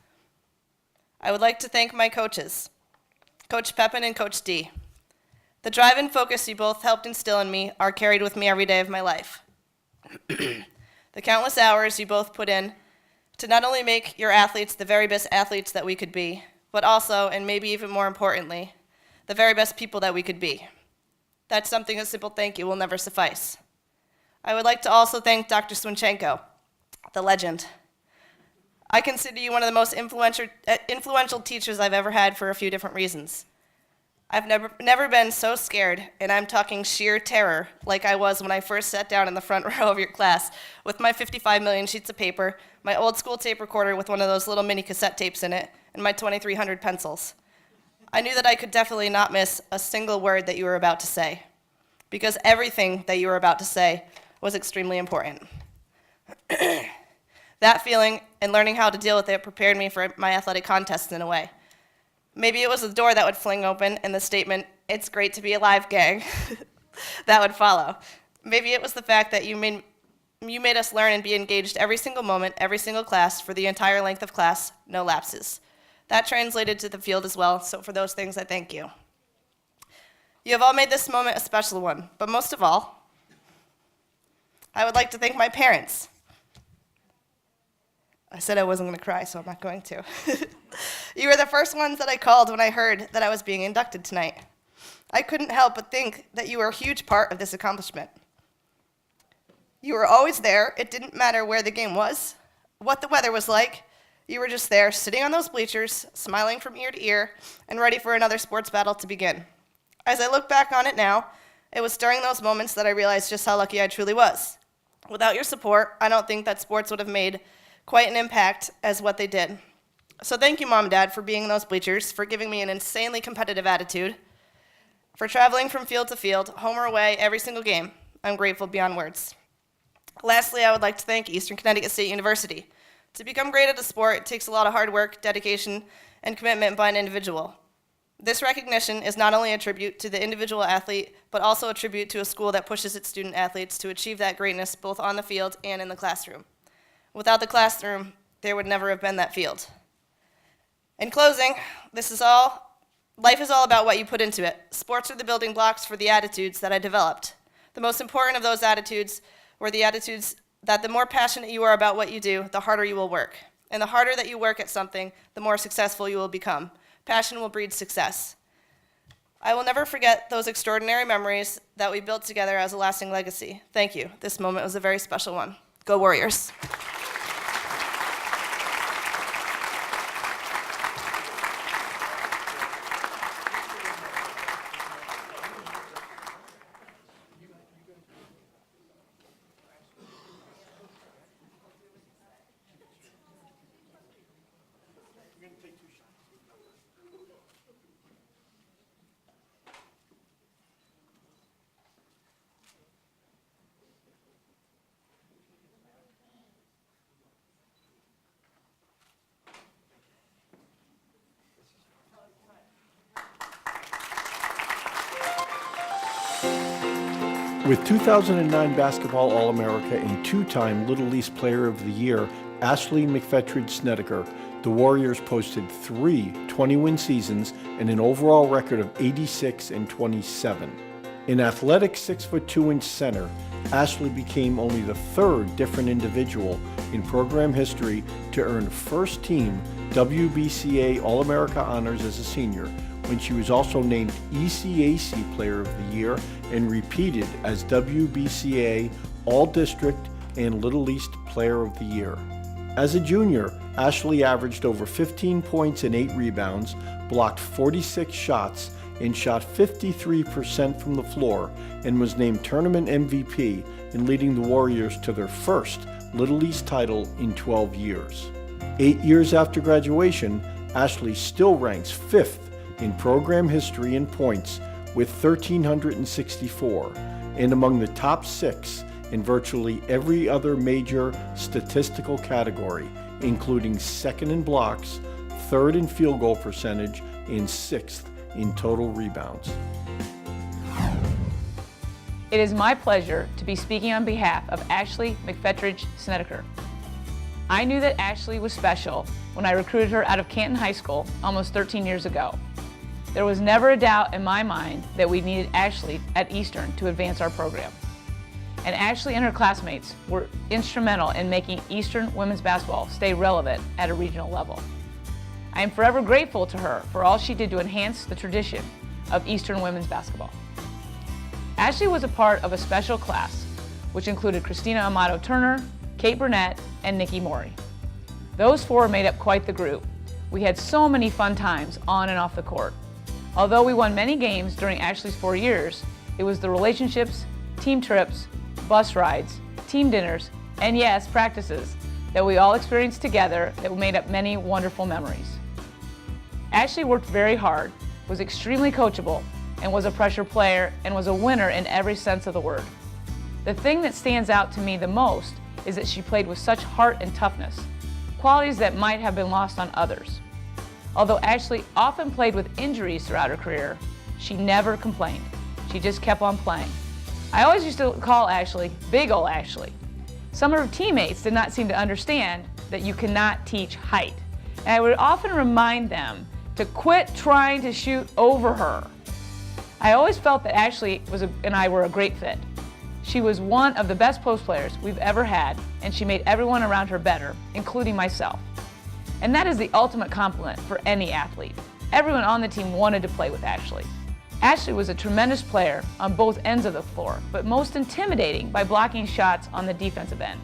I would like to thank my coaches, Coach Pepin and Coach D. The drive and focus you both helped instill in me are carried with me every day of my life. The countless hours you both put in to not only make your athletes the very best athletes that we could be, but also, and maybe even more importantly, the very best people that we could be. That's something a simple thank you will never suffice. I would like to also thank Dr. Swinchenko, the legend. I consider you one of the most influential teachers I've ever had for a few different reasons. I've never been so scared, and I'm talking sheer terror, like I was when I first sat down in the front row of your class with my 55 million sheets of paper, my old school tape recorder with one of those little mini cassette tapes in it, and my 2,300 pencils. I knew that I could definitely not miss a single word that you were about to say, because everything that you were about to say was extremely important. That feeling and learning how to deal with it prepared me for my athletic contests in a way. Maybe it was the door that would fling open and the statement, "It's great to be alive, gang," that would follow. Maybe it was the fact that you made us learn and be engaged every single moment, every single class, for the entire length of class, no lapses. That translated to the field as well, so for those things, I thank you. You have all made this moment a special one, but most of all, I would like to thank my parents. I said I wasn't going to cry, so I'm not going to. You were the first ones that I called when I heard that I was being inducted tonight. I couldn't help but think that you were a huge part of this accomplishment. You were always there. It didn't matter where the game was, what the weather was like. You were just there, sitting on those bleachers, smiling from ear to ear, and ready for another sports battle to begin. As I look back on it now, it was during those moments that I realized just how lucky I truly was. Without your support, I don't think that sports would have made quite an impact as what they did. So thank you, Mom and Dad, for being in those bleachers, for giving me an insanely competitive attitude, for traveling from field to field, home or away, every single game. I'm grateful beyond words. Lastly, I would like to thank Eastern Connecticut State University. To become great at a sport, it takes a lot of hard work, dedication, and commitment by an individual. This recognition is not only a tribute to the individual athlete, but also a tribute to a school that pushes its student athletes to achieve that greatness both on the field and in the classroom. Without the classroom, there would never have been that field. In closing, life is all about what you put into it. Sports are the building blocks for the attitudes that I developed. The most important of those attitudes were the attitudes that the more passionate you are about what you do, the harder you will work. And the harder that you work at something, the more successful you will become. Passion will breed success. I will never forget those extraordinary memories that we built together as a lasting legacy. Thank you. This moment was a very special one. Go Warriors. With 2009 Basketball All-America and two-time Little East Player of the Year, Ashley McFetridge Snedeker, the Warriors posted 3 20-win seasons and an overall record of 86-27. An athletic 6'2" center, Ashley became only the 3rd different individual in program history to earn first-team WBCA All-America honors as a senior, when she was also named ECAC Player of the Year and repeated as WBCA All-District and Little East Player of the Year. As a junior, Ashley averaged over 15 points and 8 rebounds, blocked 46 shots, and shot 53% from the floor, and was named tournament MVP in leading the Warriors to their first Little East title in 12 years. 8 years after graduation, Ashley still ranks 5th in program history in points with 1,364, and among the top 6 in virtually every other major statistical category, including 2nd in blocks, 3rd in field goal percentage, and 6th in total rebounds. It is my pleasure to be speaking on behalf of Ashley McFetridge Snedeker. I knew that Ashley was special when I recruited her out of Canton High School almost 13 years ago. There was never a doubt in my mind that we needed Ashley at Eastern to advance our program. And Ashley and her classmates were instrumental in making Eastern women's basketball stay relevant at a regional level. I am forever grateful to her for all she did to enhance the tradition of Eastern women's basketball. Ashley was a part of a special class, which included Christina Amato Turner, Kate Burnett, and Nikki Morey. Those 4 made up quite the group. We had so many fun times on and off the court. Although we won many games during Ashley's 4 years, it was the relationships, team trips, bus rides, team dinners, and yes, practices that we all experienced together that made up many wonderful memories. Ashley worked very hard, was extremely coachable, and was a pressure player, and was a winner in every sense of the word. The thing that stands out to me the most is that she played with such heart and toughness, qualities that might have been lost on others. Although Ashley often played with injuries throughout her career, she never complained. She just kept on playing. I always used to call Ashley Big Ol' Ashley. Some of her teammates did not seem to understand that you cannot teach height. And I would often remind them to quit trying to shoot over her. I always felt that Ashley and I were a great fit. She was one of the best post players we've ever had, and she made everyone around her better, including myself. And that is the ultimate compliment for any athlete. Everyone on the team wanted to play with Ashley. Ashley was a tremendous player on both ends of the floor, but most intimidating by blocking shots on the defensive end.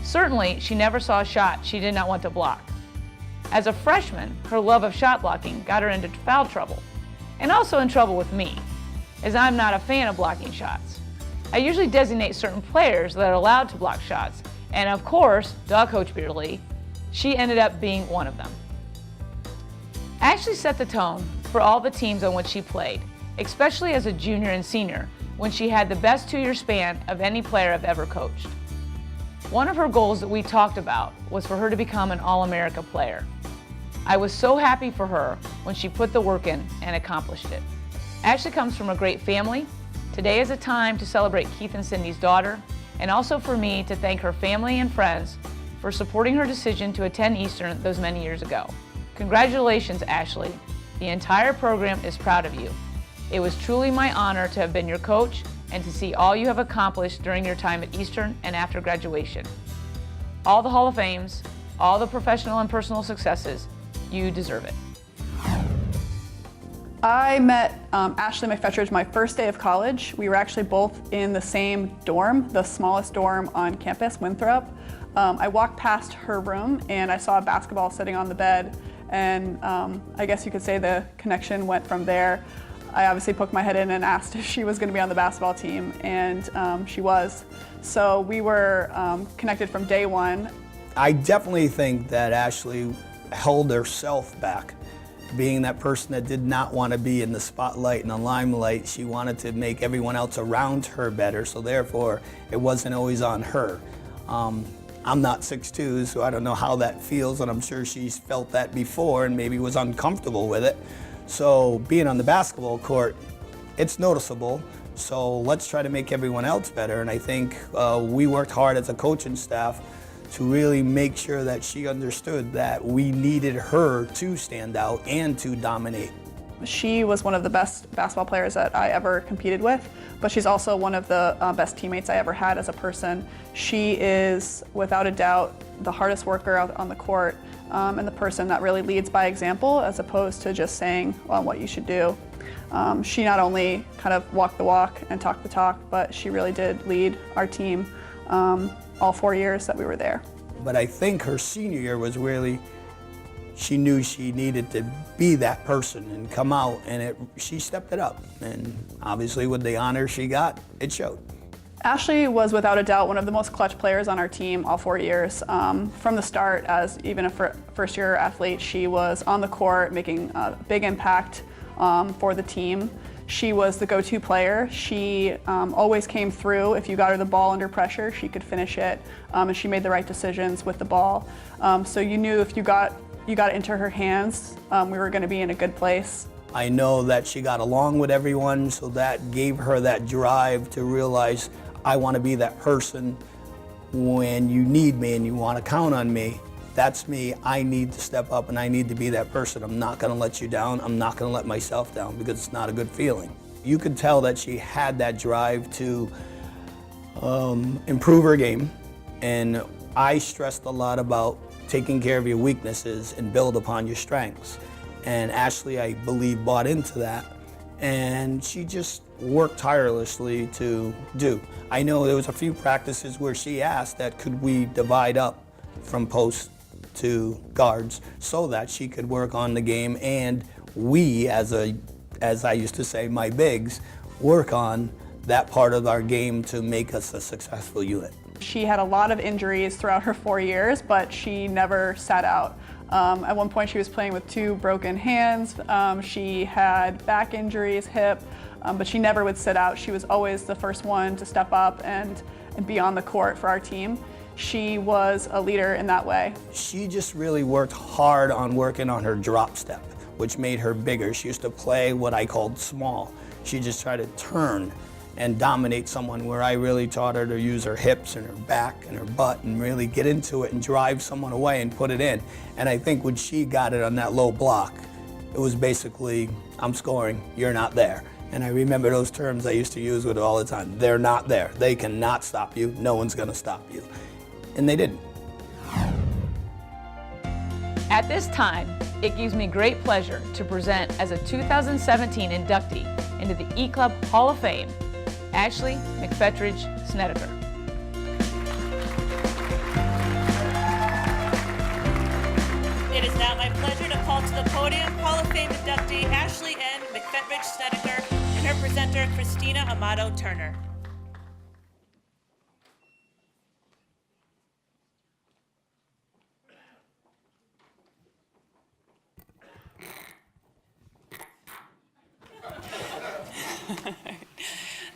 Certainly, she never saw a shot she did not want to block. As a freshman, her love of shot blocking got her into foul trouble, and also in trouble with me, as I'm not a fan of blocking shots. I usually designate certain players that are allowed to block shots, And of course, dog coach Beerley, she ended up being one of them. Ashley set the tone for all the teams on which she played, especially as a junior and senior, when she had the best 2-year span of any player I've ever coached. One of her goals that we talked about was for her to become an All-America player. I was so happy for her when she put the work in and accomplished it. Ashley comes from a great family. Today is a time to celebrate Keith and Cindy's daughter, and also for me to thank her family and friends for supporting her decision to attend Eastern those many years ago. Congratulations, Ashley. The entire program is proud of you. It was truly my honor to have been your coach and to see all you have accomplished during your time at Eastern and after graduation. All the Hall of Fames, all the professional and personal successes, you deserve it. I met Ashley McFetridge my first day of college. We were actually both in the same dorm, the smallest dorm on campus, Winthrop. I walked past her room and I saw a basketball sitting on the bed, and I guess you could say the connection went from there. I obviously poked my head in and asked if she was going to be on the basketball team, and she was. So we were connected from day one. I definitely think that Ashley held herself back. Being that person that did not want to be in the spotlight and the limelight, she wanted to make everyone else around her better, so therefore it wasn't always on her. I'm not 6'2", so I don't know how that feels, and I'm sure she's felt that before and maybe was uncomfortable with it. So being on the basketball court, it's noticeable, so let's try to make everyone else better, and I think we worked hard as a coaching staff to really make sure that she understood that we needed her to stand out and to dominate. She was one of the best basketball players that I ever competed with, but she's also one of the best teammates I ever had as a person. She is, without a doubt, the hardest worker out on the court, and the person that really leads by example as opposed to just saying what you should do. She not only kind of walked the walk and talked the talk, but she really did lead our team all 4 years that we were there. But I think her senior year was really, she knew she needed to be that person and come out, and she stepped it up. And obviously with the honor she got, it showed. Ashley was without a doubt one of the most clutch players on our team all 4 years. From the start, as even a first-year athlete, she was on the court making a big impact for the team. She was the go-to player. She always came through. If you got her the ball under pressure, she could finish it, and she made the right decisions with the ball. So you knew if you got it into her hands, we were going to be in a good place. I know that she got along with everyone, so that gave her that drive to realize, I want to be that person when you need me and you want to count on me. That's me. I need to step up and I need to be that person. I'm not going to let you down. I'm not going to let myself down because it's not a good feeling. You could tell that she had that drive to improve her game, and I stressed a lot about taking care of your weaknesses and build upon your strengths. And Ashley, I believe, bought into that, and she just worked tirelessly to do. I know there was a few practices where she asked that could we divide up from post to guards so that she could work on the game, and we, as I used to say, my bigs, work on that part of our game to make us a successful unit. She had a lot of injuries throughout her 4 years, but she never sat out. At one point she was playing with 2 broken hands. She had back injuries, hip, but she never would sit out. She was always the first one to step up and be on the court for our team. She was a leader in that way. She just really worked hard on working on her drop step, which made her bigger. She used to play what I called small. She just tried to turn and dominate someone, where I really taught her to use her hips and her back and her butt and really get into it and drive someone away and put it in. And I think when she got it on that low block, it was basically, I'm scoring, you're not there. And I remember those terms I used to use with her all the time. They're not there. They cannot stop you. No one's going to stop you. And they didn't. At this time, it gives me great pleasure to present as a 2017 inductee into the E-Club Hall of Fame, Ashley McFetridge Snedeker. It is now my pleasure to call to the podium Hall of Fame inductee Ashley N. McFetridge Snedeker and her presenter Christina Amato Turner.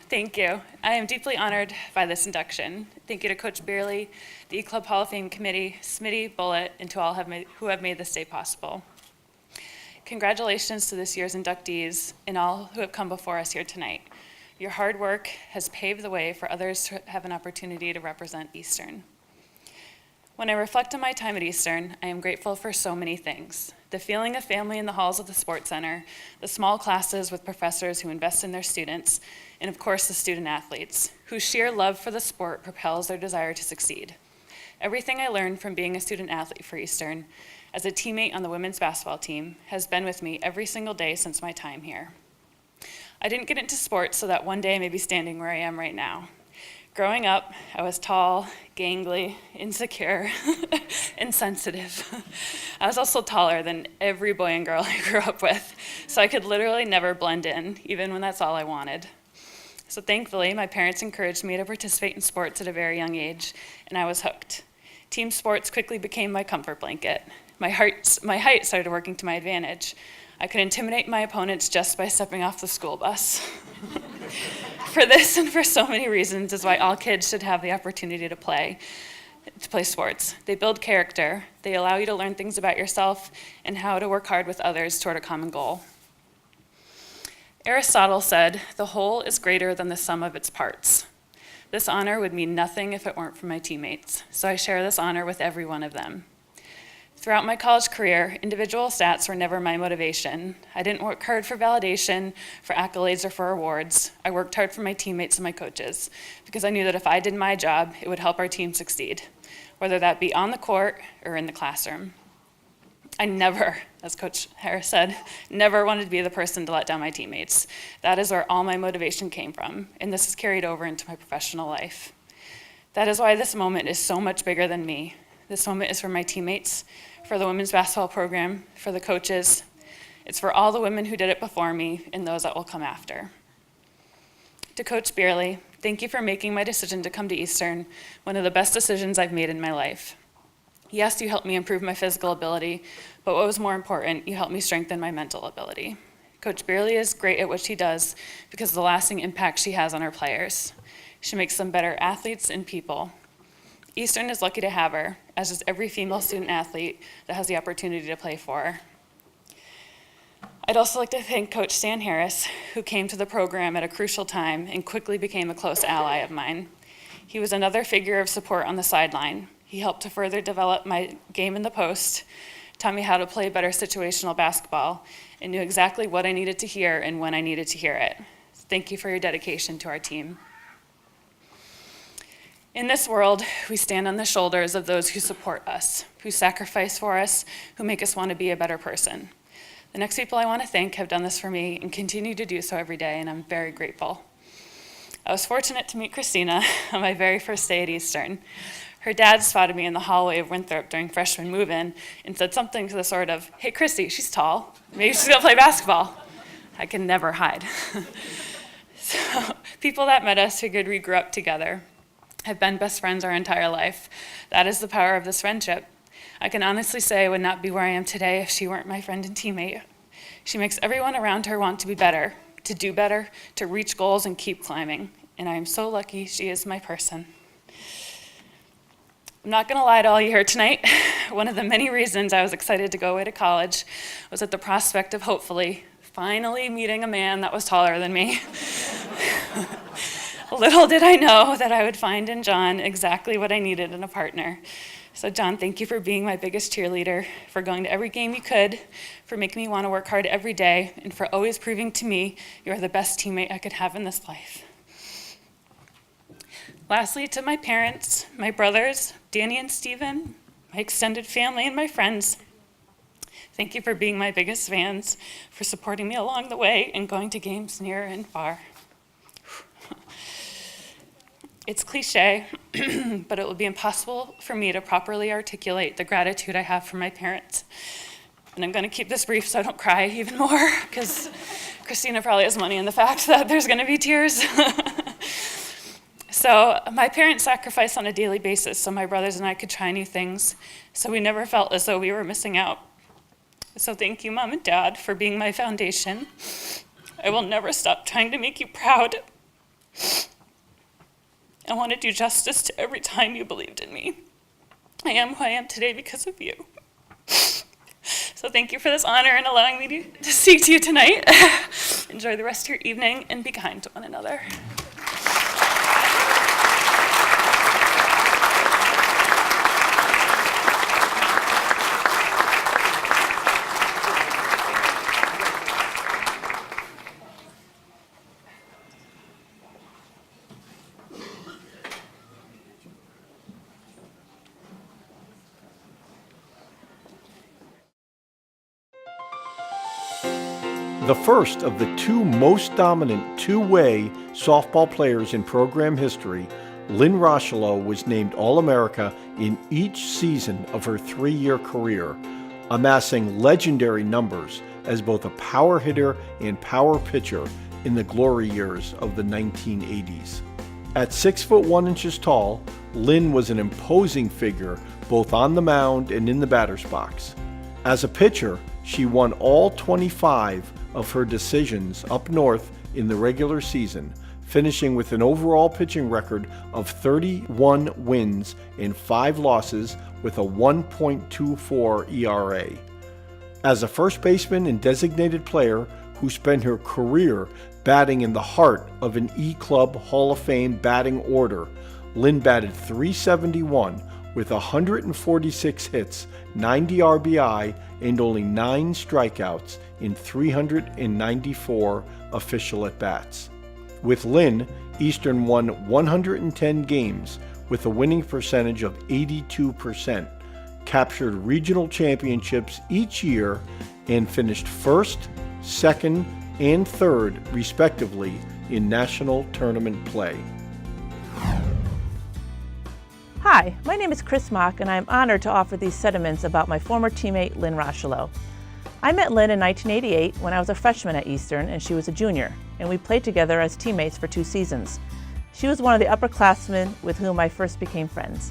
Thank you. I am deeply honored by this induction. Thank you to Coach Beerley, the E-Club Hall of Fame Committee, Smitty, Bullitt, and to all who have made this day possible. Congratulations to this year's inductees and all who have come before us here tonight. Your hard work has paved the way for others to have an opportunity to represent Eastern. When I reflect on my time at Eastern, I am grateful for so many things. The feeling of family in the halls of the Sports Center, the small classes with professors who invest in their students, and of course the student athletes, whose sheer love for the sport propels their desire to succeed. Everything I learned from being a student athlete for Eastern, as a teammate on the women's basketball team, has been with me every single day since my time here. I didn't get into sports so that one day I may be standing where I am right now. Growing up, I was tall, gangly, insecure, insensitive. I was also taller than every boy and girl I grew up with, so I could literally never blend in, even when that's all I wanted. So thankfully, my parents encouraged me to participate in sports at a very young age, and I was hooked. Team sports quickly became my comfort blanket. My height started working to my advantage. I could intimidate my opponents just by stepping off the school bus. For this and for so many reasons is why all kids should have the opportunity to play sports. They build character. They allow you to learn things about yourself and how to work hard with others toward a common goal. Aristotle said, "The whole is greater than the sum of its parts." This honor would mean nothing if it weren't for my teammates, so I share this honor with every one of them. Throughout my college career, individual stats were never my motivation. I didn't work hard for validation, for accolades, or for awards. I worked hard for my teammates and my coaches, because I knew that if I did my job, it would help our team succeed, whether that be on the court or in the classroom. I never, as Coach Harris said, never wanted to be the person to let down my teammates. That is where all my motivation came from, and this is carried over into my professional life. That is why this moment is so much bigger than me. This moment is for my teammates, for the women's basketball program, for the coaches. It's for all the women who did it before me and those that will come after. To Coach Beerley, thank you for making my decision to come to Eastern one of the best decisions I've made in my life. Yes, you helped me improve my physical ability, but what was more important, you helped me strengthen my mental ability. Coach Beerley is great at what she does because of the lasting impact she has on her players. She makes them better athletes and people. Eastern is lucky to have her, as is every female student athlete that has the opportunity to play for her. I'd also like to thank Coach Stan Harris, who came to the program at a crucial time and quickly became a close ally of mine. He was another figure of support on the sideline. He helped to further develop my game in the post, taught me how to play better situational basketball, and knew exactly what I needed to hear and when I needed to hear it. Thank you for your dedication to our team. In this world, we stand on the shoulders of those who support us, who sacrifice for us, who make us want to be a better person. The next people I want to thank have done this for me and continue to do so every day, and I'm very grateful. I was fortunate to meet Christina on my very first day at Eastern. Her dad spotted me in the hallway of Winthrop during freshman move-in and said something to the sort of, "Hey, Christy, she's tall. Maybe she's gonna play basketball." I can never hide. So, people that met us figured we grew up together, have been best friends our entire life. That is the power of this friendship. I can honestly say I would not be where I am today if she weren't my friend and teammate. She makes everyone around her want to be better, to do better, to reach goals and keep climbing. And I am so lucky she is my person. I'm not gonna lie to all you here tonight. One of the many reasons I was excited to go away to college was at the prospect of hopefully, finally meeting a man that was taller than me. Little did I know that I would find in John exactly what I needed in a partner. So John, thank you for being my biggest cheerleader, for going to every game you could, for making me want to work hard every day, and for always proving to me you're the best teammate I could have in this life. Lastly, to my parents, my brothers, Danny and Steven, my extended family and my friends, thank you for being my biggest fans, for supporting me along the way and going to games near and far. It's cliche, but it will be impossible for me to properly articulate the gratitude I have for my parents. And I'm gonna keep this brief so I don't cry even more, because Christina probably has money in the fact that there's gonna be tears. So my parents sacrificed on a daily basis so my brothers and I could try new things, so we never felt as though we were missing out. So thank you, Mom and Dad, for being my foundation. I will never stop trying to make you proud. I want to do justice to every time you believed in me. I am who I am today because of you. So thank you for this honor and allowing me to speak to you tonight. Enjoy the rest of your evening and be kind to one another. The first of the two most dominant two-way softball players in program history, Lynn Rochelow was named All-America in each season of her 3-year career, amassing legendary numbers as both a power hitter and power pitcher in the glory years of the 1980s. At 6'1" tall, Lynn was an imposing figure both on the mound and in the batter's box. As a pitcher, she won all 25 of her decisions up north in the regular season, finishing with an overall pitching record of 31 wins and 5 losses with a 1.24 ERA. As a first baseman and designated player who spent her career batting in the heart of an E-Club Hall of Fame batting order, Lynn batted .371 with 146 hits, 90 RBI, and only 9 strikeouts in 394 official at-bats. With Lynn, Eastern won 110 games with a winning percentage of 82%, captured regional championships each year, and finished first, second, and third, respectively, in national tournament play. Hi, my name is Chris Mock, and I am honored to offer these sentiments about my former teammate, Lynn Rochelow. I met Lynn in 1988 when I was a freshman at Eastern and she was a junior, and we played together as teammates for 2 seasons. She was one of the upperclassmen with whom I first became friends.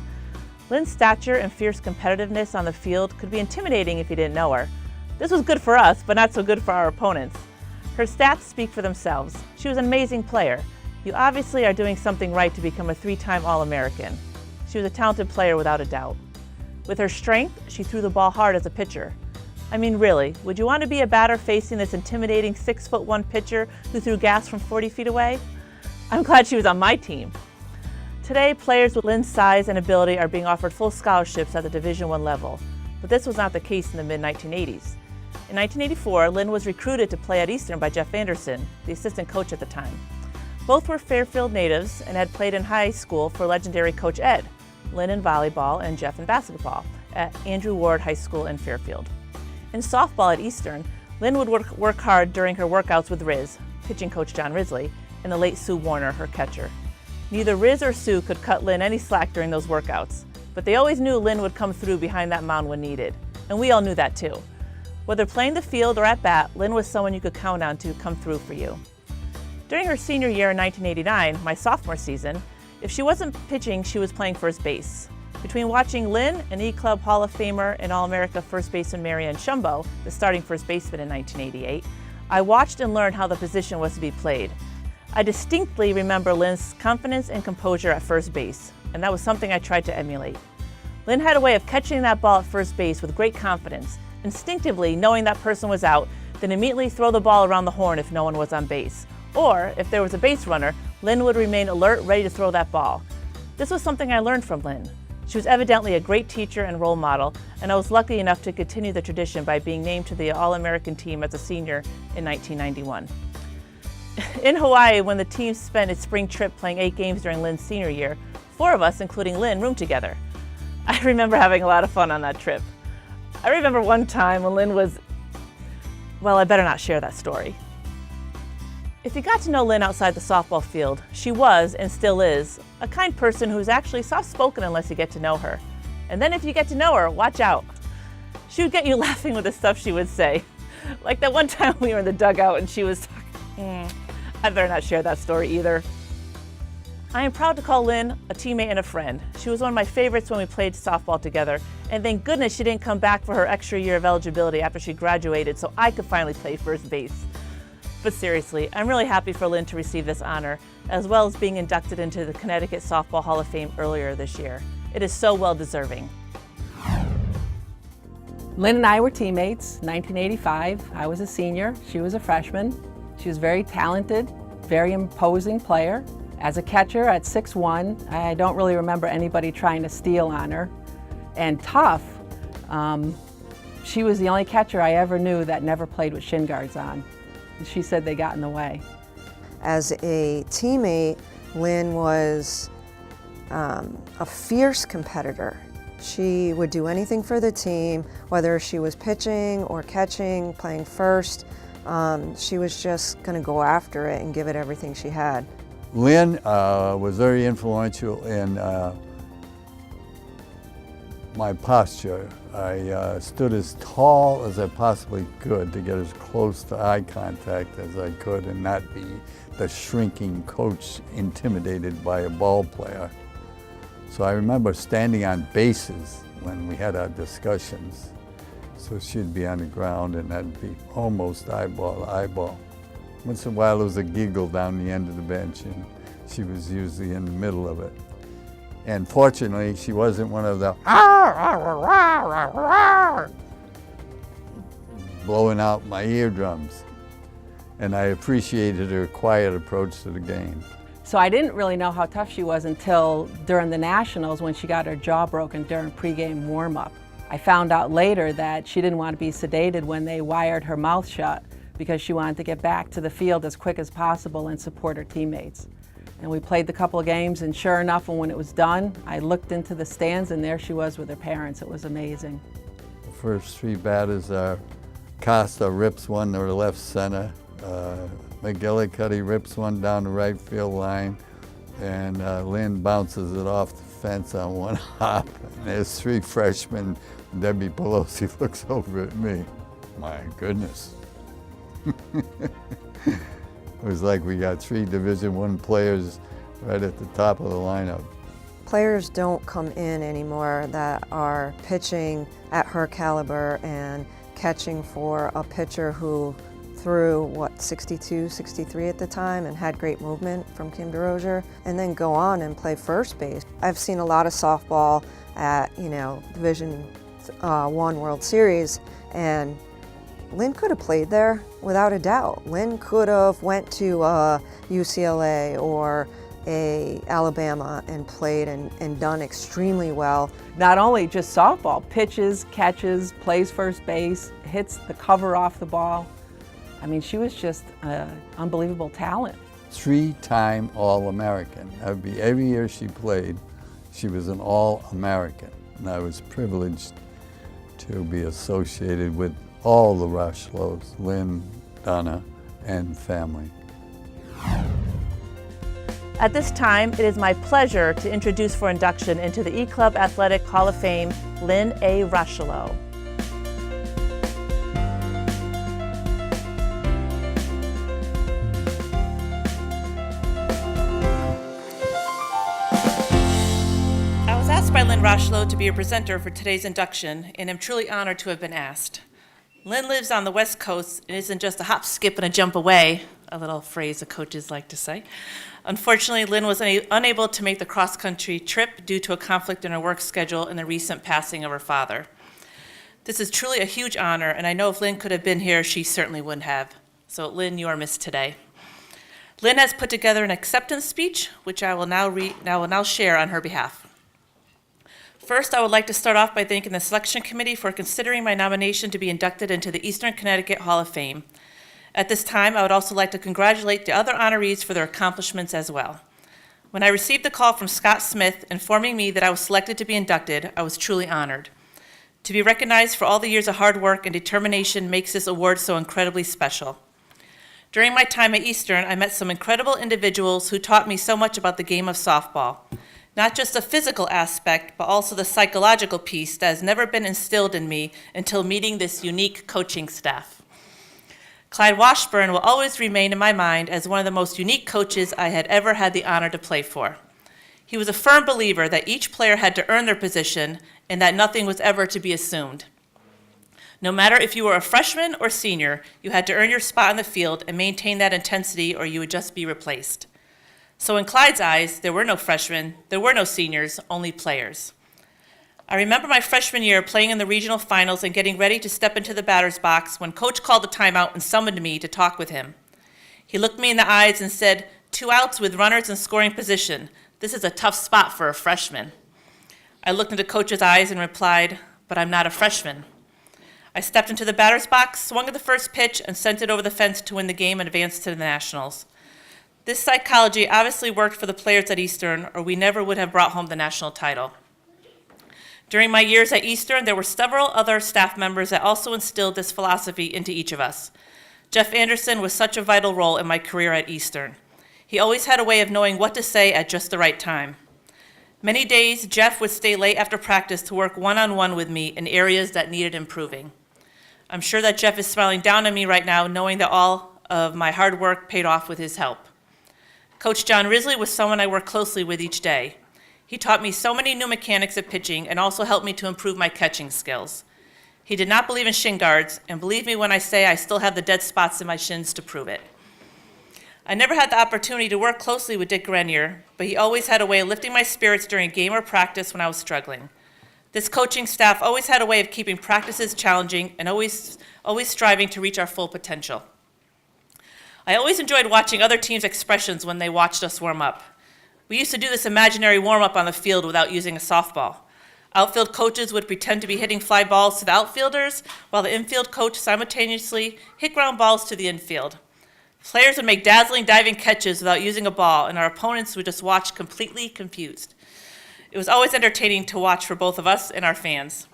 Lynn's stature and fierce competitiveness on the field could be intimidating if you didn't know her. This was good for us, but not so good for our opponents. Her stats speak for themselves. She was an amazing player. You obviously are doing something right to become a 3-time All-American. She was a talented player without a doubt. With her strength, she threw the ball hard as a pitcher. I mean, really, would you want to be a batter facing this intimidating 6'1" pitcher who threw gas from 40 feet away? I'm glad she was on my team. Today, players with Lynn's size and ability are being offered full scholarships at the Division I level, but this was not the case in the mid-1980s. In 1984, Lynn was recruited to play at Eastern by Jeff Anderson, the assistant coach at the time. Both were Fairfield natives and had played in high school for legendary Coach Ed, Lynn in volleyball and Jeff in basketball, at Andrew Ward High School in Fairfield. In softball at Eastern, Lynn would work hard during her workouts with Riz, pitching coach John Risley, and the late Sue Warner, her catcher. Neither Riz or Sue could cut Lynn any slack during those workouts, but they always knew Lynn would come through behind that mound when needed, and we all knew that too. Whether playing the field or at bat, Lynn was someone you could count on to come through for you. During her senior year in 1989, my sophomore season, if she wasn't pitching, she was playing first base. Between watching Lynn, an E-Club Hall of Famer and All-America first baseman Marianne Shumbo, the starting first baseman in 1988, I watched and learned how the position was to be played. I distinctly remember Lynn's confidence and composure at first base, and that was something I tried to emulate. Lynn had a way of catching that ball at first base with great confidence, instinctively knowing that person was out, then immediately throw the ball around the horn if no one was on base. Or, if there was a base runner, Lynn would remain alert, ready to throw that ball. This was something I learned from Lynn. She was evidently a great teacher and role model, and I was lucky enough to continue the tradition by being named to the All-American team as a senior in 1991. In Hawaii, when the team spent its spring trip playing 8 games during Lynn's senior year, 4 of us, including Lynn, roomed together. I remember having a lot of fun on that trip. I remember one time when Lynn was, well, I better not share that story. If you got to know Lynn outside the softball field, she was, and still is, a kind person who's actually soft-spoken unless you get to know her. And then if you get to know her, watch out. She would get you laughing with the stuff she would say. Like that one time we were in the dugout and she was talking. I better not share that story either. I am proud to call Lynn a teammate and a friend. She was one of my favorites when we played softball together, and thank goodness she didn't come back for her extra year of eligibility after she graduated so I could finally play first base. But seriously, I'm really happy for Lynn to receive this honor, as well as being inducted into the Connecticut Softball Hall of Fame earlier this year. It is so well deserving. Lynn and I were teammates, 1985. I was a senior, she was a freshman. She was very talented, very imposing player. As a catcher at 6'1", I don't really remember anybody trying to steal on her. And tough, she was the only catcher I ever knew that never played with shin guards on. She said they got in the way. As a teammate, Lynn was a fierce competitor. She would do anything for the team, whether she was pitching or catching, playing first. She was just going to go after it and give it everything she had. Lynn was very influential in my posture. I stood as tall as I possibly could to get as close to eye contact as I could and not be the shrinking coach intimidated by a ball player. So I remember standing on bases when we had our discussions. So she'd be on the ground and I'd be almost eyeball to eyeball. Once in a while there was a giggle down the end of the bench and she was usually in the middle of it. And fortunately, she wasn't one of the blowing out my eardrums. And I appreciated her quiet approach to the game. So I didn't really know how tough she was until during the Nationals when she got her jaw broken during pregame warm-up. I found out later that she didn't want to be sedated when they wired her mouth shut because she wanted to get back to the field as quick as possible and support her teammates. And we played the couple of games, and sure enough, when it was done, I looked into the stands and there she was with her parents. It was amazing. The first three batters are Costa rips one to the left center, McGillicuddy rips one down the right field line, and Lynn bounces it off the fence on one hop. And there's three freshmen. Debbie Pelosi looks over at me. My goodness. It was like we got three Division I players right at the top of the lineup. Players don't come in anymore that are pitching at her caliber and catching for a pitcher who threw, 62, 63 at the time and had great movement from Kim DeRozier, and then go on and play first base. I've seen a lot of softball at, Division I World Series, and Lynn could have played there without a doubt. Lynn could have went to UCLA or Alabama and played and done extremely well. Not only just softball, pitches, catches, plays first base, hits the cover off the ball. I mean, she was just an unbelievable talent. Three-time All-American. That would be every year she played, she was an All-American. And I was privileged to be associated with all the Rushlows, Lynn, Donna, and family. At this time, it is my pleasure to introduce for induction into the E-Club Athletic Hall of Fame, Lynn A. Rushlow. I was asked by Lynn Rushlow to be a presenter for today's induction, and am truly honored to have been asked. Lynn lives on the West Coast and isn't just a hop, skip, and a jump away, a little phrase the coaches like to say. Unfortunately, Lynn was unable to make the cross-country trip due to a conflict in her work schedule and the recent passing of her father. This is truly a huge honor, and I know if Lynn could have been here, she certainly wouldn't have. So, Lynn, you are missed today. Lynn has put together an acceptance speech, which I will now share on her behalf. First, I would like to start off by thanking the selection committee for considering my nomination to be inducted into the Eastern Connecticut Hall of Fame. At this time, I would also like to congratulate the other honorees for their accomplishments as well. When I received the call from Scott Smith informing me that I was selected to be inducted, I was truly honored. To be recognized for all the years of hard work and determination makes this award so incredibly special. During my time at Eastern, I met some incredible individuals who taught me so much about the game of softball. Not just the physical aspect, but also the psychological piece that has never been instilled in me until meeting this unique coaching staff. Clyde Washburn will always remain in my mind as one of the most unique coaches I had ever had the honor to play for. He was a firm believer that each player had to earn their position and that nothing was ever to be assumed. No matter if you were a freshman or senior, you had to earn your spot on the field and maintain that intensity or you would just be replaced. So in Clyde's eyes, there were no freshmen, there were no seniors, only players. I remember my freshman year playing in the regional finals and getting ready to step into the batter's box when Coach called a timeout and summoned me to talk with him. He looked me in the eyes and said, 2 outs with runners in scoring position. This is a tough spot for a freshman. I looked into Coach's eyes and replied, but I'm not a freshman. I stepped into the batter's box, swung at the first pitch, and sent it over the fence to win the game and advance to the Nationals. This psychology obviously worked for the players at Eastern, or we never would have brought home the national title. During my years at Eastern, there were several other staff members that also instilled this philosophy into each of us. Jeff Anderson was such a vital role in my career at Eastern. He always had a way of knowing what to say at just the right time. Many days, Jeff would stay late after practice to work one-on-one with me in areas that needed improving. I'm sure that Jeff is smiling down on me right now, knowing that all of my hard work paid off with his help. Coach John Risley was someone I worked closely with each day. He taught me so many new mechanics of pitching and also helped me to improve my catching skills. He did not believe in shin guards, and believe me when I say I still have the dead spots in my shins to prove it. I never had the opportunity to work closely with Dick Grenier, but he always had a way of lifting my spirits during a game or practice when I was struggling. This coaching staff always had a way of keeping practices challenging and always striving to reach our full potential. I always enjoyed watching other teams' expressions when they watched us warm up. We used to do this imaginary warm-up on the field without using a softball. Outfield coaches would pretend to be hitting fly balls to the outfielders, while the infield coach simultaneously hit ground balls to the infield. Players would make dazzling diving catches without using a ball, and our opponents would just watch completely confused. It was always entertaining to watch for both of us and our fans.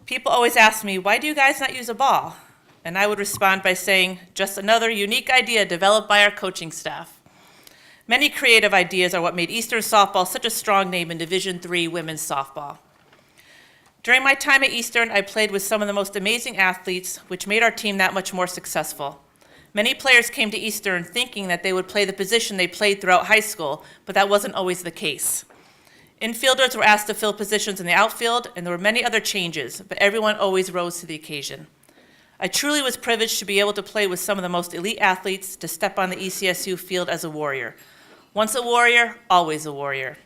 People always asked me, why do you guys not use a ball? And I would respond by saying, just another unique idea developed by our coaching staff. Many creative ideas are what made Eastern softball such a strong name in Division III women's softball. During my time at Eastern, I played with some of the most amazing athletes, which made our team that much more successful. Many players came to Eastern thinking that they would play the position they played throughout high school, but that wasn't always the case. Infielders were asked to fill positions in the outfield, and there were many other changes, but everyone always rose to the occasion. I truly was privileged to be able to play with some of the most elite athletes, to step on the ECSU field as a warrior. Once a warrior, always a warrior.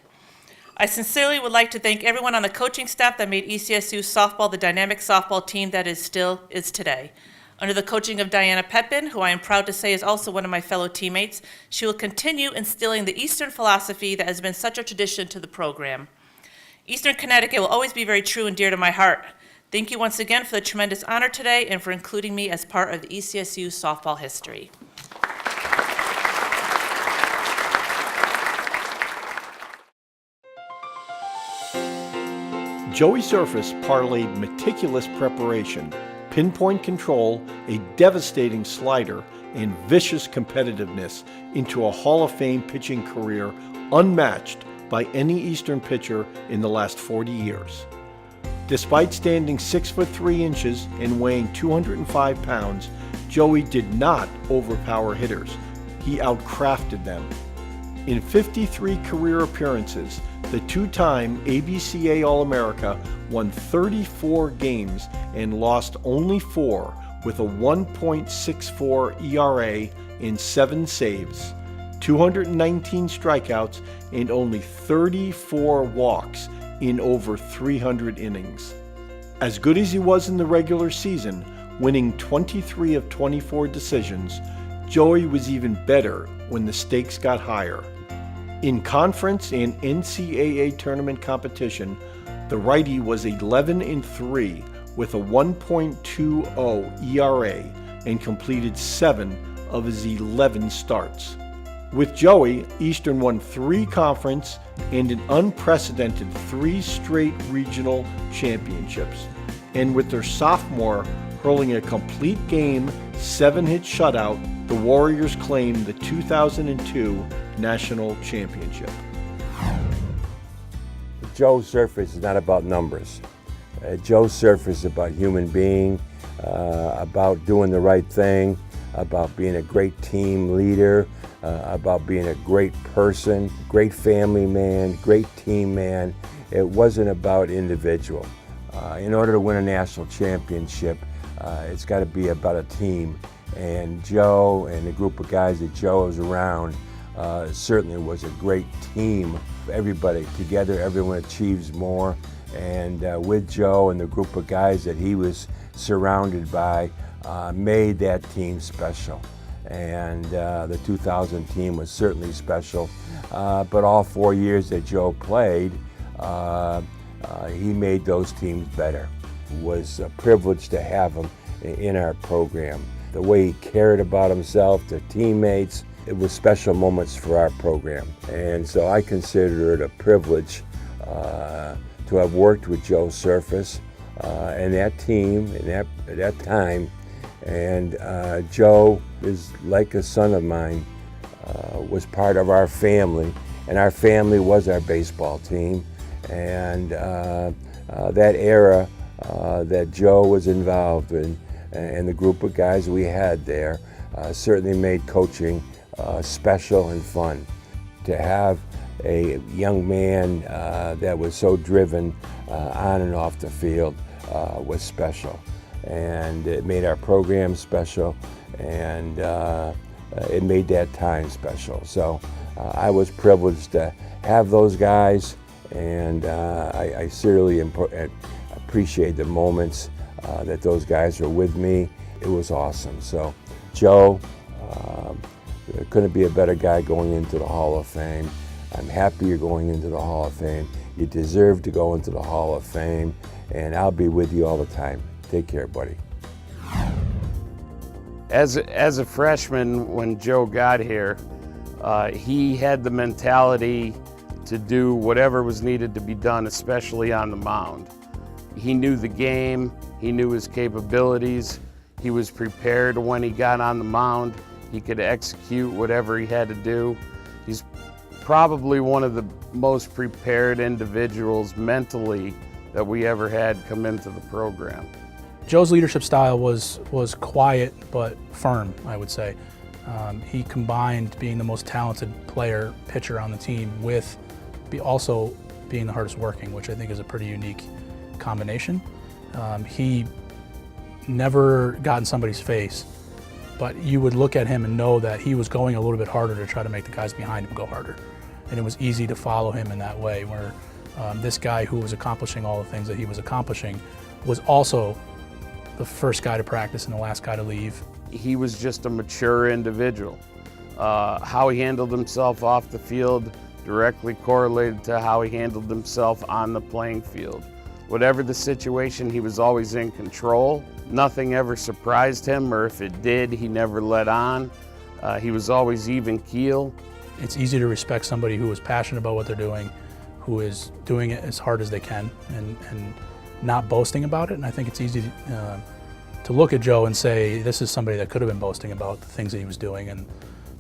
I sincerely would like to thank everyone on the coaching staff that made ECSU softball the dynamic softball team that is today. Under the coaching of Diana Pepin, who I am proud to say is also one of my fellow teammates, she will continue instilling the Eastern philosophy that has been such a tradition to the program. Eastern Connecticut will always be very true and dear to my heart. Thank you once again for the tremendous honor today and for including me as part of the ECSU softball history. Joey Surface parlayed meticulous preparation, pinpoint control, a devastating slider, and vicious competitiveness into a Hall of Fame pitching career unmatched by any Eastern pitcher in the last 40 years. Despite standing 6'3" and weighing 205 pounds, Joey did not overpower hitters. He outcrafted them. In 53 career appearances, the two-time ABCA All-America won 34 games and lost only 4 with a 1.64 ERA and 7 saves, 219 strikeouts, and only 34 walks in over 300 innings. As good as he was in the regular season, winning 23 of 24 decisions, Joey was even better when the stakes got higher. In conference and NCAA tournament competition, the righty was 11-3 with a 1.20 ERA and completed 7 of his 11 starts. With Joey, Eastern won 3 conference and an unprecedented 3 straight regional championships. And with their sophomore hurling a complete game, 7-hit shutout, the Warriors claimed the 2002 national championship. Joe's Surface is not about numbers. Joe's Surface is about human being, about doing the right thing, about being a great team leader, about being a great person, great family man, great team man. It wasn't about individual. In order to win a national championship, It's got to be about a team. And Joe and the group of guys that Joe was around certainly was a great team. Everybody together, everyone achieves more. And with Joe and the group of guys that he was surrounded by, made that team special. And the 2000 team was certainly special. But all 4 years that Joe played, he made those teams better. It was a privilege to have him in our program. The way he cared about himself, the teammates, it was special moments for our program. And so I consider it a privilege to have worked with Joe Surface and that team at that time. And Joe is like a son of mine, was part of our family, and our family was our baseball team. And that era that Joe was involved in, and the group of guys we had there, certainly made coaching special and fun. To have a young man that was so driven on and off the field was special. And it made our program special, and it made that time special. So I was privileged to have those guys, and I certainly appreciate the moments that those guys were with me. It was awesome. So Joe, there couldn't be a better guy going into the Hall of Fame. I'm happy you're going into the Hall of Fame. You deserve to go into the Hall of Fame, and I'll be with you all the time. Take care, buddy. As a freshman, when Joe got here, he had the mentality to do whatever was needed to be done, especially on the mound. He knew the game, he knew his capabilities, he was prepared when he got on the mound, he could execute whatever he had to do. He's probably one of the most prepared individuals mentally that we ever had come into the program. Joe's leadership style was quiet but firm, I would say. He combined being the most talented pitcher on the team with also being the hardest working, which I think is a pretty unique combination. He never got in somebody's face, but you would look at him and know that he was going a little bit harder to try to make the guys behind him go harder. And it was easy to follow him in that way, where this guy who was accomplishing all the things that he was accomplishing was also the first guy to practice and the last guy to leave. He was just a mature individual. How he handled himself off the field directly correlated to how he handled himself on the playing field. Whatever the situation, he was always in control. Nothing ever surprised him, or if it did, he never let on. He was always even keel. It's easy to respect somebody who is passionate about what they're doing, who is doing it as hard as they can, and not boasting about it. And I think it's easy to look at Joe and say, this is somebody that could have been boasting about the things that he was doing and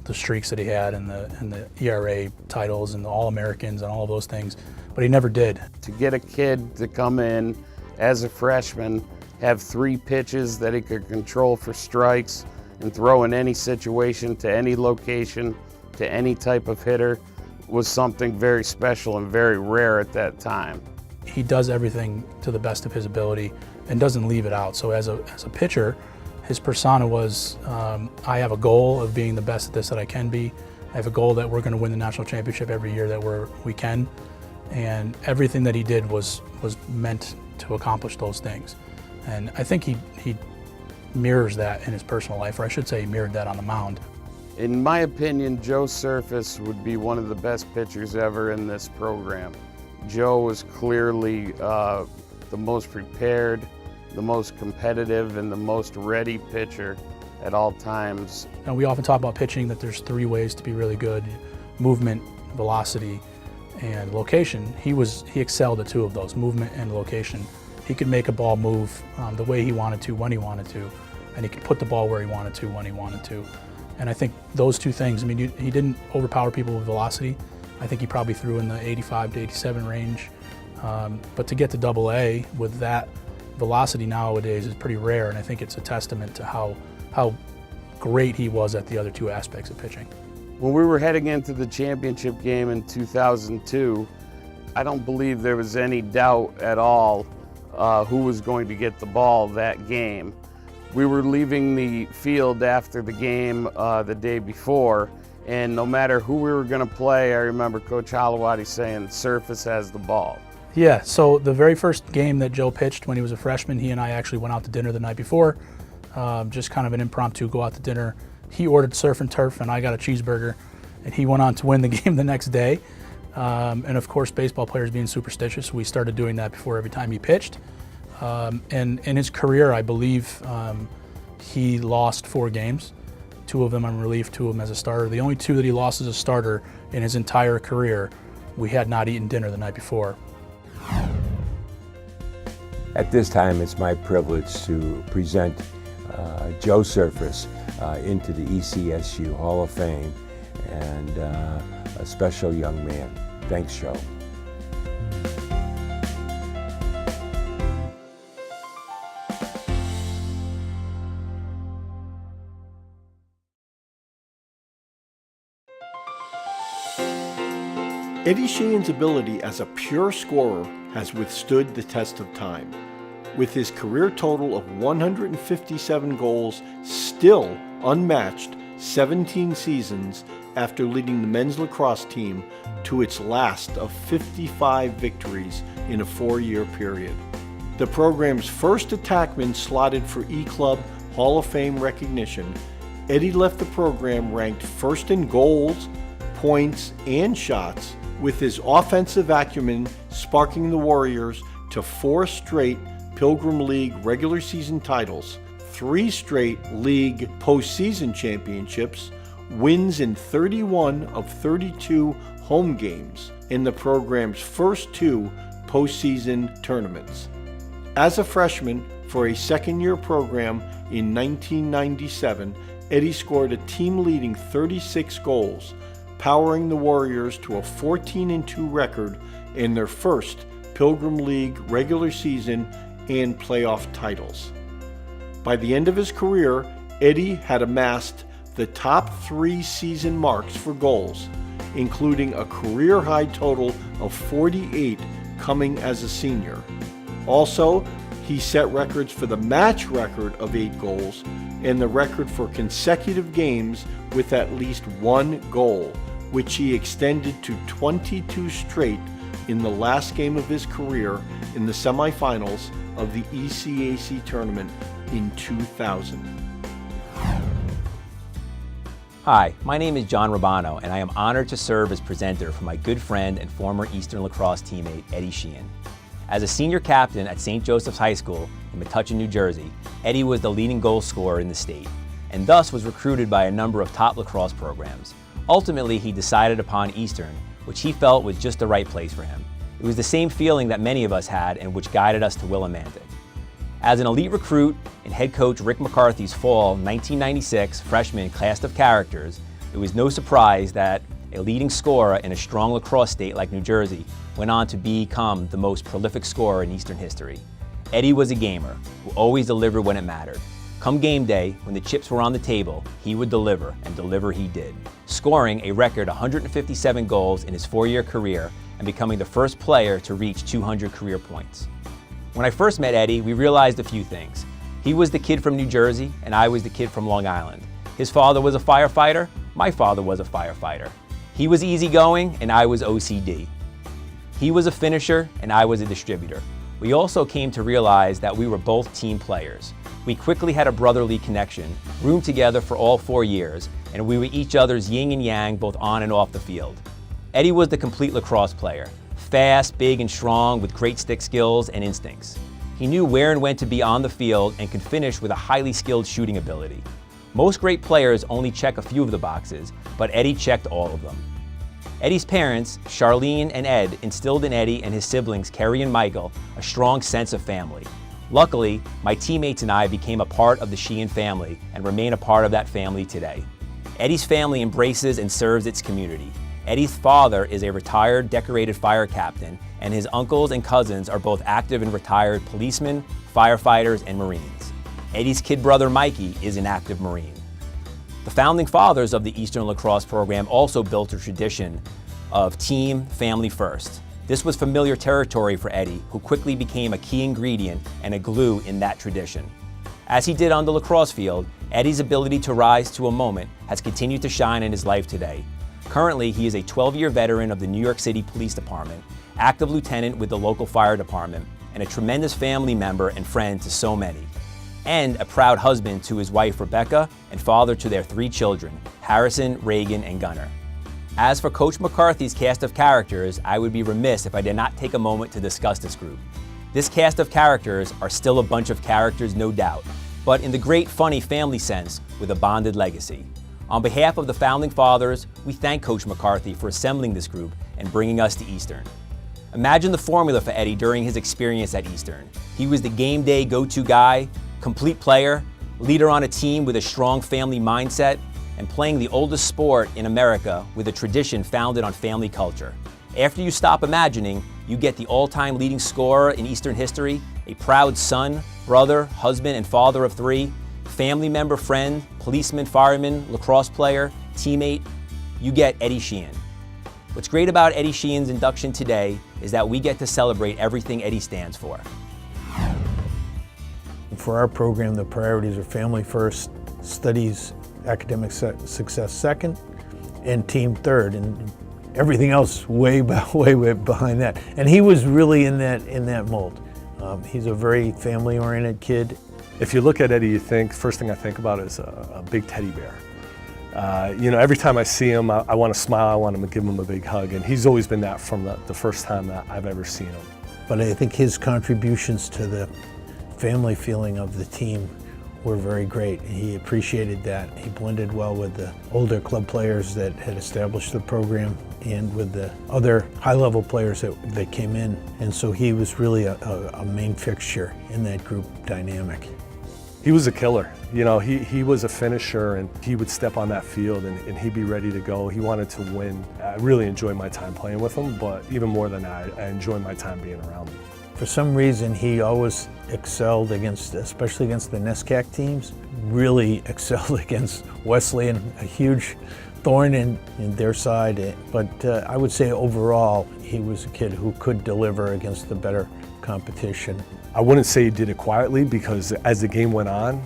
the streaks that he had and the ERA titles and the All-Americans and all of those things, but he never did. To get a kid to come in as a freshman, have 3 pitches that he could control for strikes and throw in any situation, to any location, to any type of hitter, was something very special and very rare at that time. He does everything to the best of his ability and doesn't leave it out. So as a pitcher, his persona was, I have a goal of being the best at this that I can be. I have a goal that we're going to win the national championship every year that we can. And everything that he did was meant to accomplish those things. And I think he mirrors that in his personal life, or I should say he mirrored that on the mound. In my opinion, Joe Surface would be one of the best pitchers ever in this program. Joe was clearly the most prepared, the most competitive, and the most ready pitcher at all times. Now, we often talk about pitching, that there's 3 ways to be really good: movement, velocity, and location. He excelled at 2 of those, movement and location. He could make a ball move the way he wanted to, when he wanted to, and he could put the ball where he wanted to, when he wanted to. And I think those 2 things, I mean, he didn't overpower people with velocity. I think he probably threw in the 85 to 87 range. But to get to AA with that velocity nowadays is pretty rare, and I think it's a testament to how great he was at the other 2 aspects of pitching. When we were heading into the championship game in 2002, I don't believe there was any doubt at all who was going to get the ball that game. We were leaving the field after the game the day before, and no matter who we were going to play, I remember Coach Holowati saying, "Surface has the ball." Yeah, so the very first game that Joe pitched when he was a freshman, he and I actually went out to dinner the night before, just kind of an impromptu go out to dinner. He ordered surf and turf, and I got a cheeseburger, and he went on to win the game the next day. And of course, baseball players being superstitious, we started doing that before every time he pitched. And in his career, I believe he lost 4 games. 2 of them on relief, 2 of them as a starter. The only 2 that he lost as a starter in his entire career, we had not eaten dinner the night before. At this time, it's my privilege to present Joe Surface into the ECSU Hall of Fame, and a special young man. Thanks, Joe. Eddie Sheehan's ability as a pure scorer has withstood the test of time. With his career total of 157 goals still unmatched 17 seasons after leading the men's lacrosse team to its last of 55 victories in a 4-year period. The program's first attackman slotted for E-Club Hall of Fame recognition, Eddie left the program ranked first in goals, points, and shots, with his offensive acumen sparking the Warriors to 4 straight Pilgrim League regular season titles, 3 straight league postseason championships, wins in 31 of 32 home games in the program's first 2 postseason tournaments. As a freshman for a second-year program in 1997, Eddie scored a team-leading 36 goals, powering the Warriors to a 14-2 record in their first Pilgrim League regular season and playoff titles. By the end of his career, Eddie had amassed the top 3 season marks for goals, including a career-high total of 48 coming as a senior. Also, he set records for the match record of 8 goals and the record for consecutive games with at least 1 goal, which he extended to 22 straight in the last game of his career in the semifinals of the ECAC tournament in 2000. Hi, my name is John Romano, and I am honored to serve as presenter for my good friend and former Eastern lacrosse teammate, Eddie Sheehan. As a senior captain at St. Joseph's High School in Metuchen, New Jersey, Eddie was the leading goal scorer in the state, and thus was recruited by a number of top lacrosse programs. Ultimately, he decided upon Eastern, which he felt was just the right place for him. It was the same feeling that many of us had and which guided us to Willimantic. As an elite recruit in head coach Rick McCarthy's fall 1996 freshman cast of characters, it was no surprise that a leading scorer in a strong lacrosse state like New Jersey went on to become the most prolific scorer in Eastern history. Eddie was a gamer who always delivered when it mattered. Come game day, when the chips were on the table, he would deliver, and deliver he did, scoring a record 157 goals in his 4-year career and becoming the first player to reach 200 career points. When I first met Eddie, we realized a few things. He was the kid from New Jersey, and I was the kid from Long Island. His father was a firefighter, my father was a firefighter. He was easygoing, and I was OCD. He was a finisher, and I was a distributor. We also came to realize that we were both team players. We quickly had a brotherly connection, roomed together for all 4 years, and we were each other's yin and yang both on and off the field. Eddie was the complete lacrosse player, fast, big, and strong with great stick skills and instincts. He knew where and when to be on the field and could finish with a highly skilled shooting ability. Most great players only check a few of the boxes, but Eddie checked all of them. Eddie's parents, Charlene and Ed, instilled in Eddie and his siblings, Kerry and Michael, a strong sense of family. Luckily, my teammates and I became a part of the Sheehan family and remain a part of that family today. Eddie's family embraces and serves its community. Eddie's father is a retired decorated fire captain, and his uncles and cousins are both active and retired policemen, firefighters, and Marines. Eddie's kid brother Mikey is an active Marine. The founding fathers of the Eastern lacrosse program also built a tradition of team, family first. This was familiar territory for Eddie, who quickly became a key ingredient and a glue in that tradition. As he did on the lacrosse field, Eddie's ability to rise to a moment has continued to shine in his life today. Currently, he is a 12-year veteran of the New York City Police Department, active lieutenant with the local fire department, and a tremendous family member and friend to so many. And a proud husband to his wife Rebecca and father to their 3 children, Harrison, Reagan, and Gunnar. As for Coach McCarthy's cast of characters, I would be remiss if I did not take a moment to discuss this group. This cast of characters are still a bunch of characters, no doubt, but in the great funny family sense with a bonded legacy. On behalf of the Founding Fathers, we thank Coach McCarthy for assembling this group and bringing us to Eastern. Imagine the formula for Eddie during his experience at Eastern. He was the game day go-to guy, complete player, leader on a team with a strong family mindset, and playing the oldest sport in America with a tradition founded on family culture. After you stop imagining, you get the all-time leading scorer in Eastern history, a proud son, brother, husband, and father of 3, family member, friend, policeman, fireman, lacrosse player, teammate. You get Eddie Sheehan. What's great about Eddie Sheehan's induction today is that we get to celebrate everything Eddie stands for. For our program, the priorities are family first, studies, academic success second, and team third, and everything else way behind that. And he was really in that mold. He's a very family-oriented kid. If you look at Eddie, first thing I think about is a big teddy bear. Every time I see him, I want to smile, I want to give him a big hug, and he's always been that from the first time that I've ever seen him. But I think his contributions to the family feeling of the team were very great. He appreciated that. He blended well with the older club players that had established the program and with the other high-level players that came in. And so he was really a main fixture in that group dynamic. He was a killer. He was a finisher, and he would step on that field and he'd be ready to go. He wanted to win. I really enjoyed my time playing with him, but even more than that, I enjoyed my time being around him. For some reason, he always excelled especially against the NESCAC teams, really excelled against Wesleyan, a huge thorn in their side. But I would say overall, he was a kid who could deliver against the better competition. I wouldn't say he did it quietly, because as the game went on,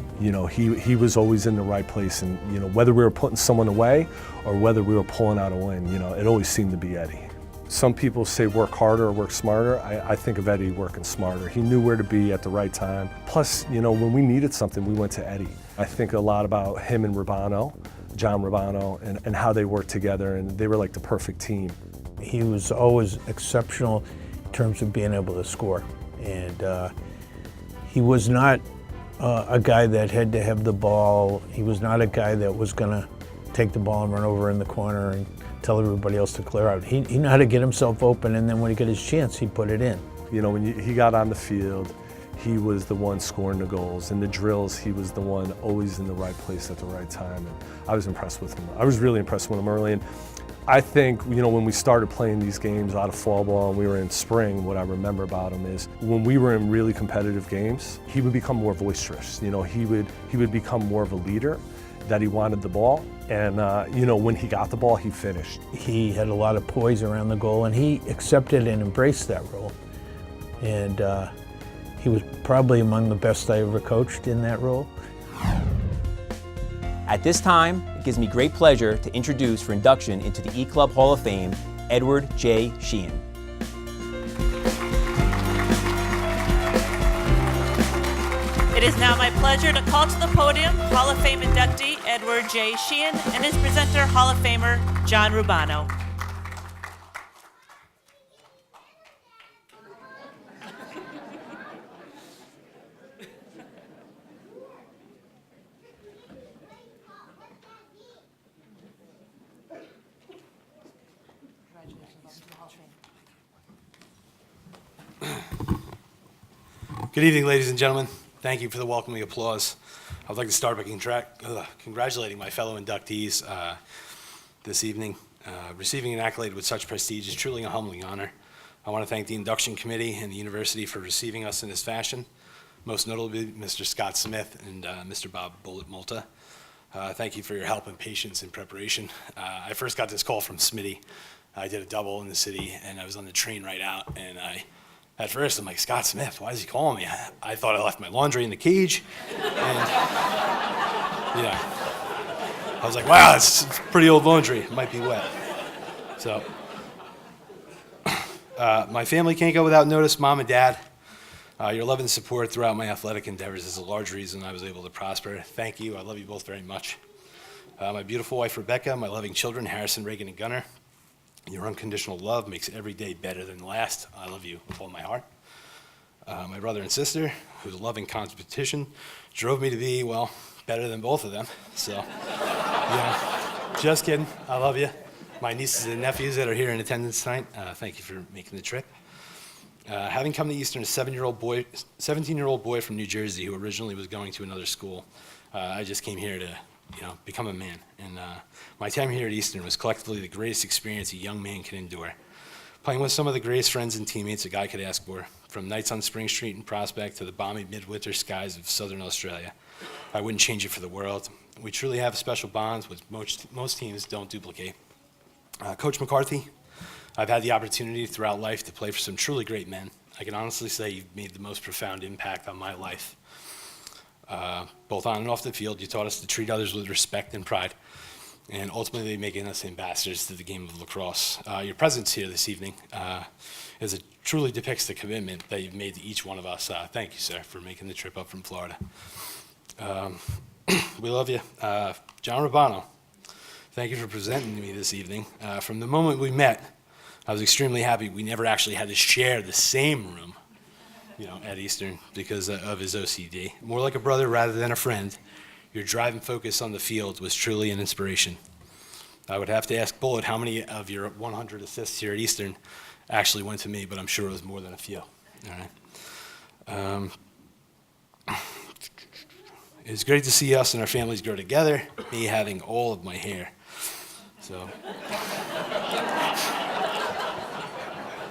he was always in the right place, and whether we were putting someone away or whether we were pulling out a win, it always seemed to be Eddie. Some people say work harder or work smarter. I think of Eddie working smarter. He knew where to be at the right time. Plus, when we needed something, we went to Eddie. I think a lot about him and Romano, John Romano, and how they worked together, and they were like the perfect team. He was always exceptional in terms of being able to score. And he was not a guy that had to have the ball. He was not a guy that was going to take the ball and run over in the corner and tell everybody else to clear out. He knew how to get himself open, and then when he got his chance, he put it in. When he got on the field, he was the one scoring the goals. In the drills, he was the one always in the right place at the right time. And I was impressed with him. I was really impressed with him early. And I think, when we started playing these games out of fall ball and we were in spring, what I remember about him is when we were in really competitive games, he would become more boisterous. He would become more of a leader, that he wanted the ball. And, when he got the ball, he finished. He had a lot of poise around the goal, and he accepted and embraced that role. And he was probably among the best I ever coached in that role. At this time, it gives me great pleasure to introduce for induction into the E-Club Hall of Fame, Edward J. Sheehan. It is now my pleasure to call to the podium Hall of Fame inductee Edward J. Sheehan and his presenter, Hall of Famer John Romano. Good evening, ladies and gentlemen. Thank you for the welcoming applause. I would like to start by congratulating my fellow inductees this evening. Receiving an accolade with such prestige is truly a humbling honor. I want to thank the induction committee and the university for receiving us in this fashion, most notably Mr. Scott Smith and Mr. Bob Bullet Malta. Thank you for your help and patience in preparation. I first got this call from Smitty. I did a double in the city, and I was on the train right out, and I At first, I'm like, Scott Smith, why is he calling me? I thought I left my laundry in the cage. And, yeah. I was like, wow, it's pretty old laundry. It might be wet. So, my family can't go without notice. Mom and Dad, your love and support throughout my athletic endeavors is a large reason I was able to prosper. Thank you. I love you both very much. My beautiful wife, Rebecca, my loving children, Harrison, Reagan, and Gunnar. Your unconditional love makes every day better than the last. I love you with all my heart. My brother and sister, whose loving competition drove me to be, well, better than both of them. So, yeah, just kidding. I love you. My nieces and nephews that are here in attendance tonight, thank you for making the trip. Having come to Eastern, a 17-year-old boy from New Jersey who originally was going to another school, I just came here to become a man. And my time here at Eastern was collectively the greatest experience a young man can endure. Playing with some of the greatest friends and teammates a guy could ask for, from nights on Spring Street in Prospect to the balmy midwinter skies of southern Australia. I wouldn't change it for the world. We truly have special bonds which most teams don't duplicate. Coach McCarthy, I've had the opportunity throughout life to play for some truly great men. I can honestly say you've made the most profound impact on my life. Both on and off the field, you taught us to treat others with respect and pride, and ultimately making us ambassadors to the game of lacrosse. Your presence here this evening truly depicts the commitment that you've made to each one of us. Thank you, sir, for making the trip up from Florida. We love you. John Romano, thank you for presenting to me this evening. From the moment we met, I was extremely happy we never actually had to share the same room, at Eastern because of his OCD. More like a brother rather than a friend. Your drive and focus on the field was truly an inspiration. I would have to ask Bullet how many of your 100 assists here at Eastern actually went to me, but I'm sure it was more than a few. All right. It's great to see us and our families grow together, me having all of my hair. So,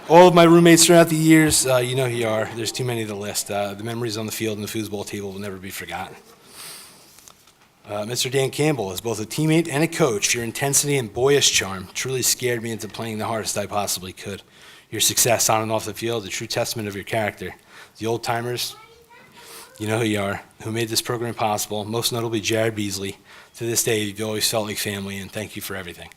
all of my roommates throughout the years, you know who you are. There's too many to list. The memories on the field and the foosball table will never be forgotten. Mr. Dan Campbell, as both a teammate and a coach, your intensity and boyish charm truly scared me into playing the hardest I possibly could. Your success on and off the field, a true testament of your character. The old timers, you know who you are, who made this program possible, most notably Jared Beasley. To this day, you've always felt like family, and thank you for everything.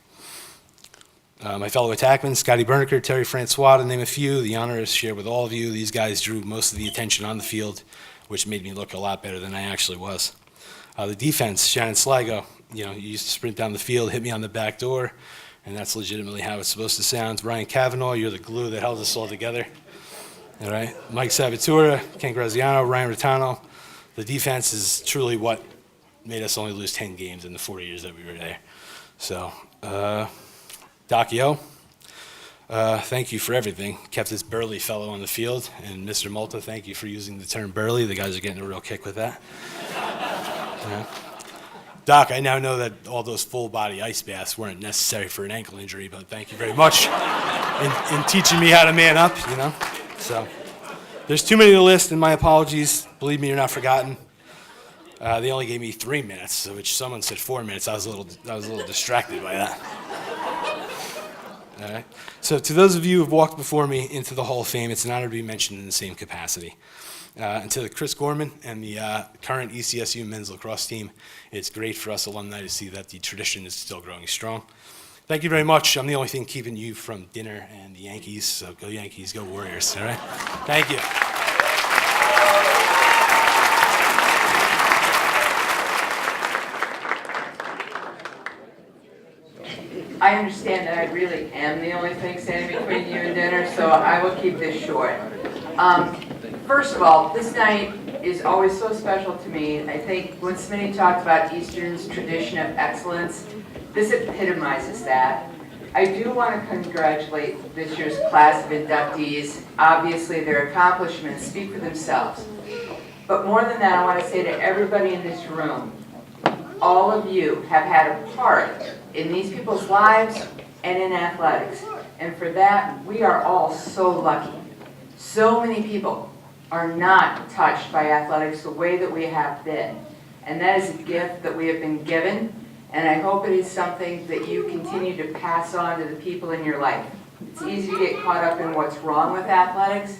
My fellow attackmen, Scotty Berniker, Terry Francois, to name a few, the honor is shared with all of you. These guys drew most of the attention on the field, which made me look a lot better than I actually was. The defense, Shannon Sligo, you used to sprint down the field, hit me on the back door, and that's legitimately how it's supposed to sound. Ryan Cavanaugh, you're the glue that held us all together. All right, Mike Salvatore, Ken Graziano, Ryan Rotano. The defense is truly what made us only lose 10 games in the 4 years that we were there. So, Doc Yo, thank you for everything. Kept this burly fellow on the field. And Mr. Malta, thank you for using the term burly. The guys are getting a real kick with that. Doc, I now know that all those full-body ice baths weren't necessary for an ankle injury, but thank you very much in teaching me how to man up, So, there's too many to list, and my apologies. Believe me, you're not forgotten. They only gave me 3 minutes, which someone said 4 minutes. I was a little distracted by that. All right. So to those of you who have walked before me into the Hall of Fame, it's an honor to be mentioned in the same capacity. And to Chris Gorman and the current ECSU men's lacrosse team, it's great for us alumni to see that the tradition is still growing strong. Thank you very much. I'm the only thing keeping you from dinner and the Yankees, so go Yankees, go Warriors, all right? Thank you. I understand that I really am the only thing standing between you and dinner, so I will keep this short. First of all, this night is always so special to me. I think when Smitty talked about Eastern's tradition of excellence, this epitomizes that. I do want to congratulate this year's class of inductees. Obviously, their accomplishments speak for themselves. But more than that, I want to say to everybody in this room, all of you have had a part in these people's lives and in athletics. And for that, we are all so lucky. So many people are not touched by athletics the way that we have been. And that is a gift that we have been given, and I hope it is something that you continue to pass on to the people in your life. It's easy to get caught up in what's wrong with athletics,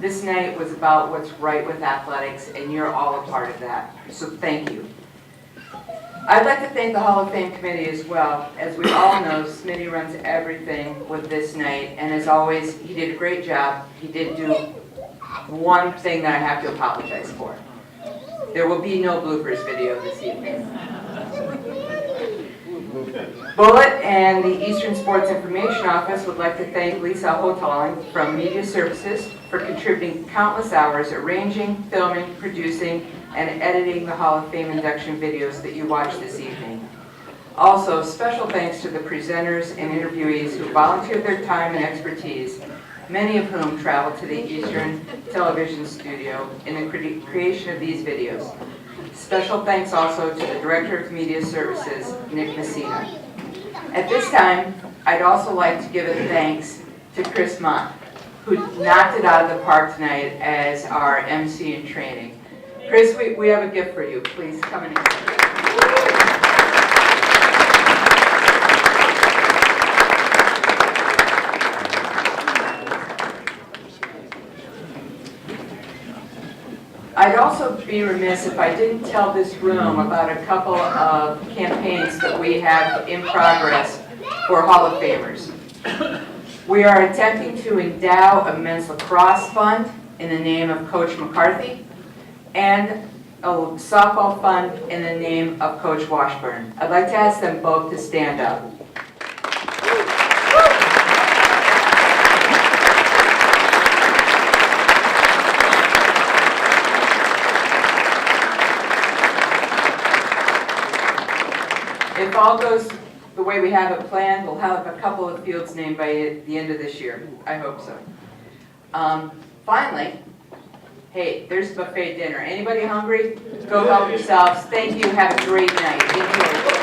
This night was about what's right with athletics, and you're all a part of that. So thank you. I'd like to thank the Hall of Fame committee as well. As we all know, Smitty runs everything with this night, and as always, he did a great job. He did do one thing that I have to apologize for. There will be no bloopers video this evening. Bullet and the Eastern Sports Information Office would like to thank Lisa Hotaling from Media Services for contributing countless hours arranging, filming, producing, and editing the Hall of Fame induction videos that you watched this evening. Also, special thanks to the presenters and interviewees who volunteered their time and expertise, many of whom traveled to the Eastern Television Studio in the creation of these videos. Special thanks also to the Director of Media Services, Nick Messina. At this time, I'd also like to give a thanks to Chris Mott, who knocked it out of the park tonight as our MC in training. Chris, we have a gift for you. Please come and accept it. I'd also be remiss if I didn't tell this room about a couple of campaigns that we have in progress for Hall of Famers. We are attempting to endow a men's lacrosse fund in the name of Coach McCarthy and a softball fund in the name of Coach Washburn. I'd like to ask them both to stand up. If all goes the way we have it planned, we'll have a couple of fields named by the end of this year. I hope so. Finally, hey, there's buffet dinner. Anybody hungry? Go help yourselves. Thank you. Have a great night. Enjoy.